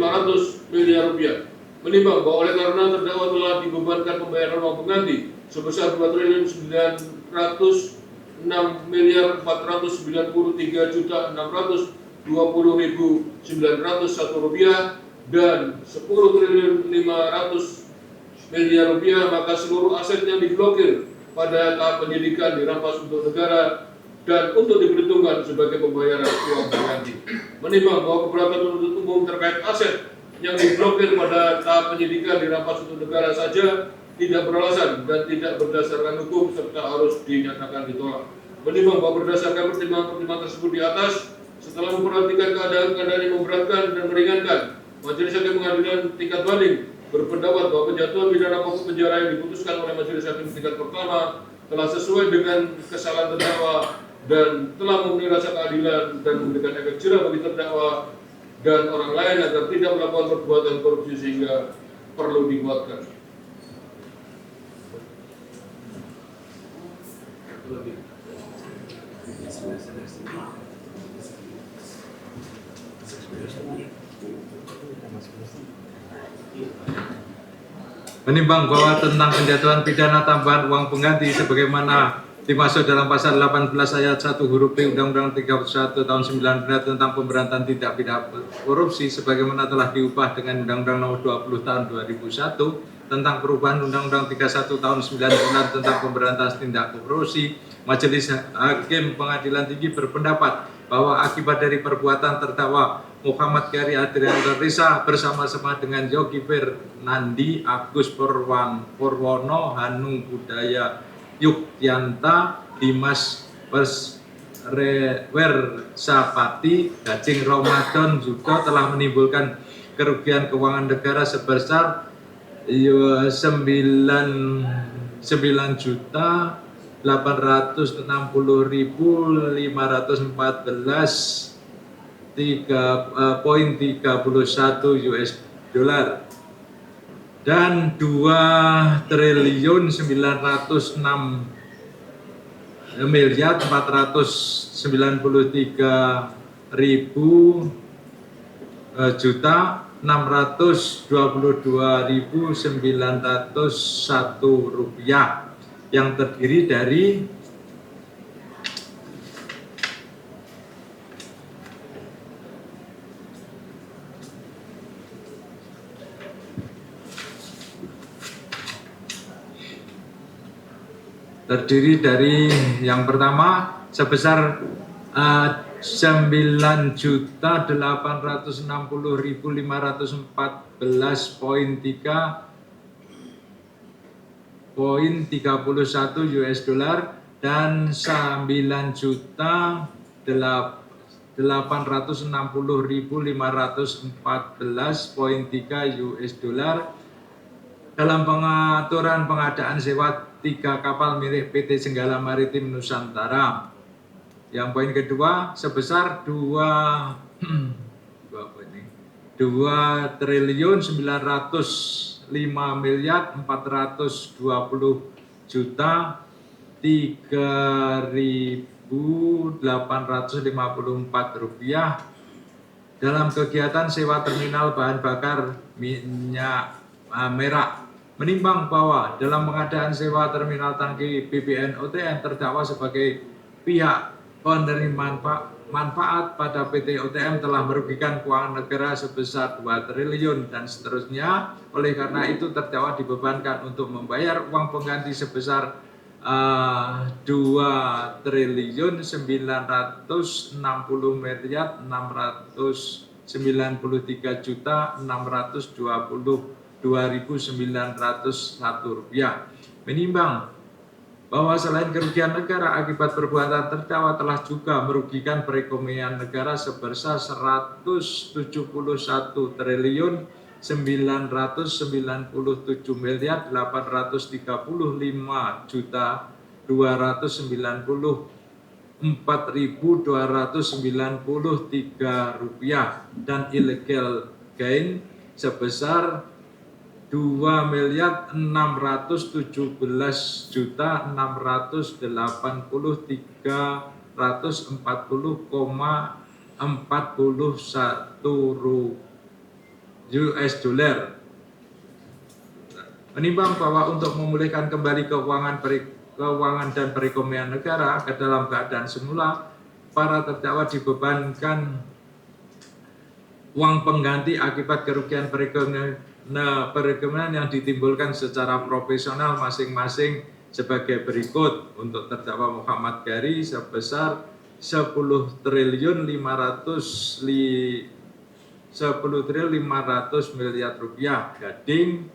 miliar. Menimbang bahwa oleh karena terdakwa telah dibebankan pembayaran uang pengganti sebesar Rp2.993.620.901 dan Rp10.500 miliar, maka seluruh aset yang diblokir pada tahap penyidikan dirampas untuk negara dan untuk diperhitungkan sebagai pembayaran uang pengganti. Menimbang bahwa keberatan penuntut umum terkait aset yang diblokir pada tahap penyidikan dirampas untuk negara saja tidak beralasan dan tidak berdasarkan hukum serta harus dinyatakan ditolak. Menimbang bahwa berdasarkan pertimbangan-pertimbangan tersebut di atas, setelah memperhatikan keadaan-keadaan yang memberatkan dan meringankan, Majelis Hakim Pengadilan tingkat banding berpendapat bahwa penjatuhan pidana pokok penjara yang diputuskan oleh Majelis Hakim tingkat pertama telah sesuai dengan kesalahan terdakwa dan telah memenuhi rasa keadilan dan memberikan efek jerah bagi terdakwa dan orang lain agar tidak melakukan perbuatan korupsi sehingga perlu dikuatkan. Menimbang bahwa tentang penjatuhan pidana tambahan uang pengganti sebagaimana dimaksud dalam pasal 18 ayat 1 huruf B Undang-Undang 31 tahun 1999 tentang pemberantasan tindak pidana korupsi sebagaimana telah diubah dengan Undang-Undang Nomor 20 tahun 2001 tentang perubahan Undang-Undang 31 tahun 1999 tentang pemberantasan tindak korupsi, Majelis Hakim Pengadilan Tinggi berpendapat bahwa akibat dari perbuatan terdakwa Muhammad Kiari Adrianto Risa bersama-sama dengan Yogi Fernandi, Agus Purwono, Hanung Budaya Yukyanta, Dimas Wersapati, Gajing Ramadan juga telah menimbulkan kerugian keuangan negara sebesar 9.9.514,31 US dollar dan 2.693.622.901 rupiah yang terdiri dari yang pertama sebesar 9.860.514,31 US dollar dan 9.860.514,3 US dollar dalam pengaturan pengadaan sewa 3 kapal milik PT Jenggala Maritim Nusantara. Yang poin kedua sebesar 2.940.3.854 rupiah dalam kegiatan sewa terminal bahan bakar minyak merah. Menimbang bahwa dalam pengadaan sewa terminal tangki BBM OTM terdakwa sebagai pihak penerima manfaat pada PT OTM telah merugikan keuangan negara sebesar 2 triliun dan seterusnya. Oleh karena itu terdakwa dibebankan untuk membayar uang pengganti sebesar 2.693.622.901 rupiah. Menimbang bahwa selain kerugian negara akibat perbuatan terdakwa telah juga merugikan perekonomian negara sebesar 197.990.293 rupiah dan illegal gain sebesar 2.617.640,41 US dollar. Menimbang bahwa untuk memulihkan kembali keuangan dan perekonomian negara ke dalam keadaan semula, para terdakwa dibebankan uang pengganti akibat kerugian perekonomian yang ditimbulkan secara profesional masing-masing sebagai berikut. Untuk terdakwa Muhammad Kiari sebesar 10.500 miliar rupiah, Gading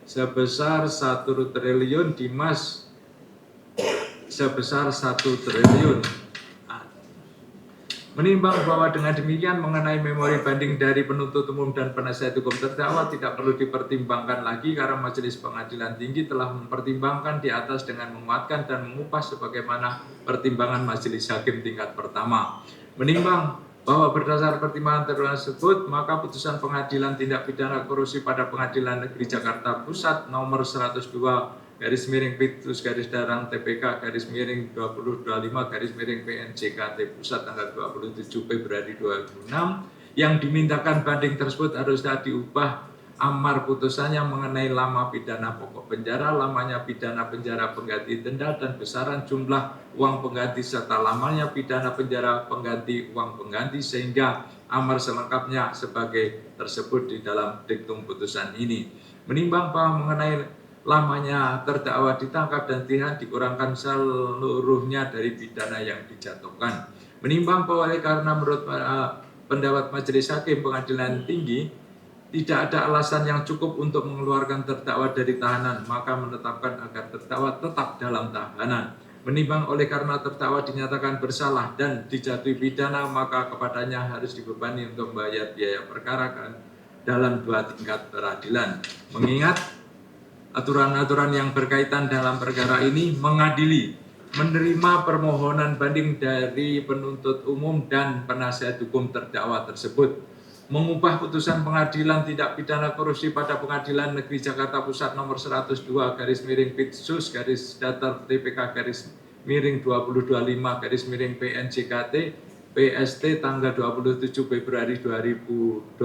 sebesar 1 triliun, Dimas sebesar 1 triliun. Menimbang bahwa dengan demikian mengenai memori banding dari penuntut umum dan penasihat hukum terdakwa tidak perlu dipertimbangkan lagi karena Majelis Pengadilan Tinggi telah mempertimbangkan di atas dengan menguatkan dan mengupas sebagaimana pertimbangan Majelis Hakim tingkat pertama. Menimbang bahwa berdasar pertimbangan tersebut maka putusan Pengadilan Tindak Pidana Korupsi pada Pengadilan Negeri Jakarta Pusat nomor 102/TPK/TPK/2025/PNJKT Pusat tanggal 27 Februari 2006 yang dimintakan banding tersebut harusnya diubah amar putusannya mengenai lama pidana pokok penjara, lamanya pidana penjara pengganti denda dan besaran jumlah uang pengganti serta lamanya pidana penjara pengganti uang pengganti sehingga amar selengkapnya sebagai tersebut di dalam diktum putusan ini. Menimbang bahwa mengenai lamanya terdakwa ditangkap dan ditahan dikurangkan seluruhnya dari pidana yang dijatuhkan. Menimbang bahwa karena menurut pendapat Majelis Hakim Pengadilan Tinggi tidak ada alasan yang cukup untuk mengeluarkan terdakwa dari tahanan, maka menetapkan agar terdakwa tetap dalam tahanan. Menimbang oleh karena terdakwa dinyatakan bersalah dan dijatuhi pidana, maka kepadanya harus dibebani untuk membayar biaya perkara dalam 2 tingkat peradilan. Mengingat aturan-aturan yang berkaitan dalam perkara ini mengadili menerima permohonan banding dari penuntut umum dan penasihat hukum terdakwa tersebut, mengubah putusan pengadilan tindak pidana korupsi pada Pengadilan Negeri Jakarta Pusat nomor 102/Pitsus-DATR-TPK-2025/PNJKT PST tanggal 27 Februari 2026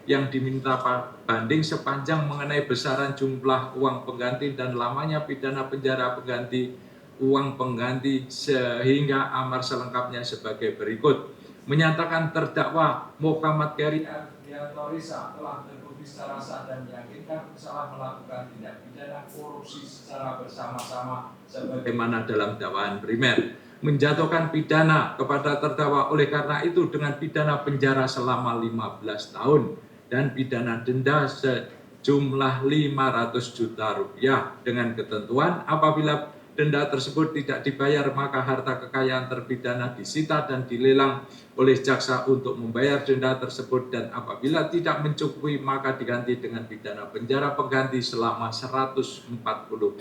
yang diminta banding sepanjang mengenai besaran jumlah uang pengganti dan lamanya pidana penjara pengganti uang pengganti, sehingga amar selengkapnya sebagai berikut. Menyatakan terdakwa Muhammad Keri Adrianto Risa telah terbukti secara sah dan meyakinkan bersalah melakukan tindak pidana korupsi secara bersama-sama sebagaimana dalam dakwaan primer. Menjatuhkan pidana kepada terdakwa oleh karena itu dengan pidana penjara selama 15 tahun dan pidana denda sejumlah 500 juta rupiah dengan ketentuan apabila denda tersebut tidak dibayar, maka harta kekayaan terpidana disita dan dilelang oleh jaksa untuk membayar denda tersebut, dan apabila tidak mencukupi maka diganti dengan pidana penjara pengganti selama 140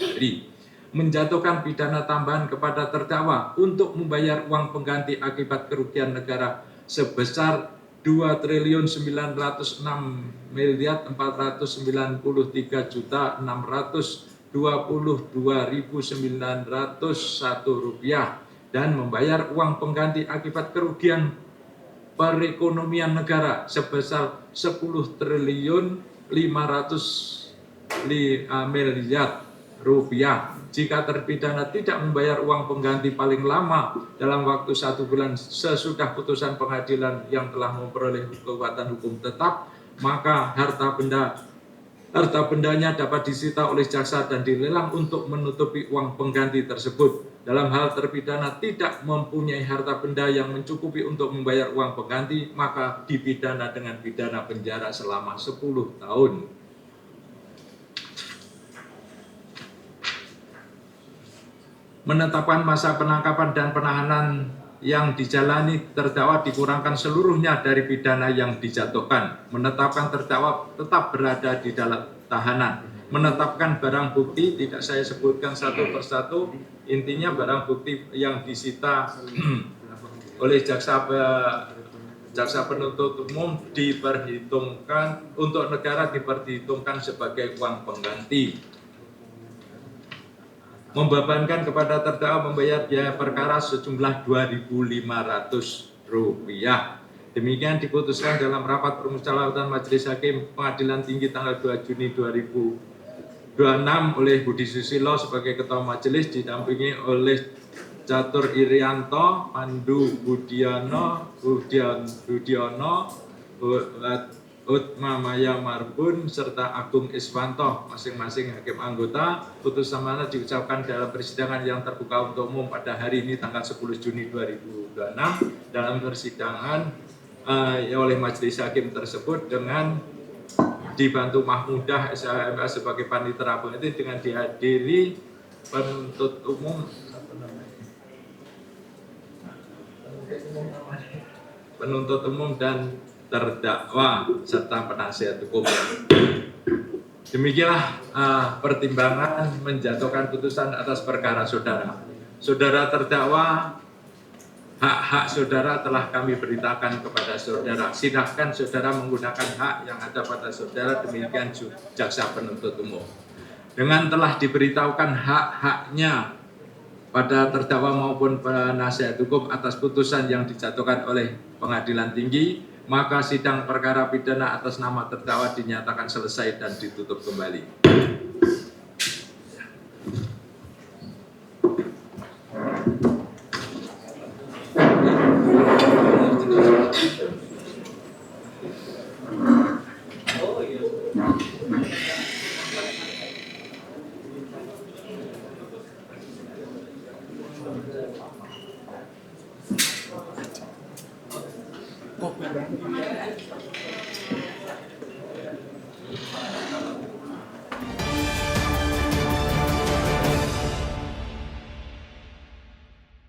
hari. Menjatuhkan pidana tambahan kepada terdakwa untuk membayar uang pengganti akibat kerugian negara sebesar 2.993.622.901 rupiah dan membayar uang pengganti akibat kerugian perekonomian negara sebesar 10.500 miliar rupiah jika terpidana tidak membayar uang pengganti paling lama dalam waktu 1 bulan sesudah putusan pengadilan yang telah memperoleh kekuatan hukum tetap, maka harta bendanya dapat disita oleh jaksa dan dilelang untuk menutupi uang pengganti tersebut. Dalam hal terpidana tidak mempunyai harta benda yang mencukupi untuk membayar uang pengganti, maka dipidana dengan pidana penjara selama 10 tahun. Menetapkan masa penangkapan dan penahanan yang dijalani terdakwa dikurangkan seluruhnya dari pidana yang dijatuhkan. Menetapkan terdakwa tetap berada di dalam tahanan. Menetapkan barang bukti, tidak saya sebutkan satu persatu, intinya barang bukti yang disita oleh jaksa penuntut umum diperhitungkan untuk negara, diperhitungkan sebagai uang pengganti. Membebankan kepada terdakwa membayar biaya perkara sejumlah Rp2.500. Demikian diputuskan dalam rapat permusyawaratan Majelis Hakim Pengadilan Tinggi tanggal 2 Juni 2026 oleh Budi Susilo sebagai Ketua Majelis, didampingi oleh Catur Irianto, Pandu Budiono, Utma Maya Marbun, serta Agung Iswanto, masing-masing hakim anggota. Putusan mana diucapkan dalam persidangan yang terbuka untuk umum pada hari ini tanggal 10 Juni 2026 dalam persidangan oleh Majelis Hakim tersebut dengan dibantu Mahmudah SHMA sebagai panitera peneliti dengan dihadiri penuntut umum dan terdakwa serta penasihat hukum. Demikianlah pertimbangan menjatuhkan putusan atas perkara saudara. Saudara terdakwa, hak-hak saudara telah kami beritakan kepada saudara. Silakan saudara menggunakan hak yang ada pada saudara, demikian jaksa penuntut umum. Dengan telah diberitahukan hak-haknya pada terdakwa maupun penasihat hukum atas putusan yang dijatuhkan oleh Pengadilan Tinggi, maka sidang perkara pidana atas nama terdakwa dinyatakan selesai dan ditutup kembali. Pemanggilan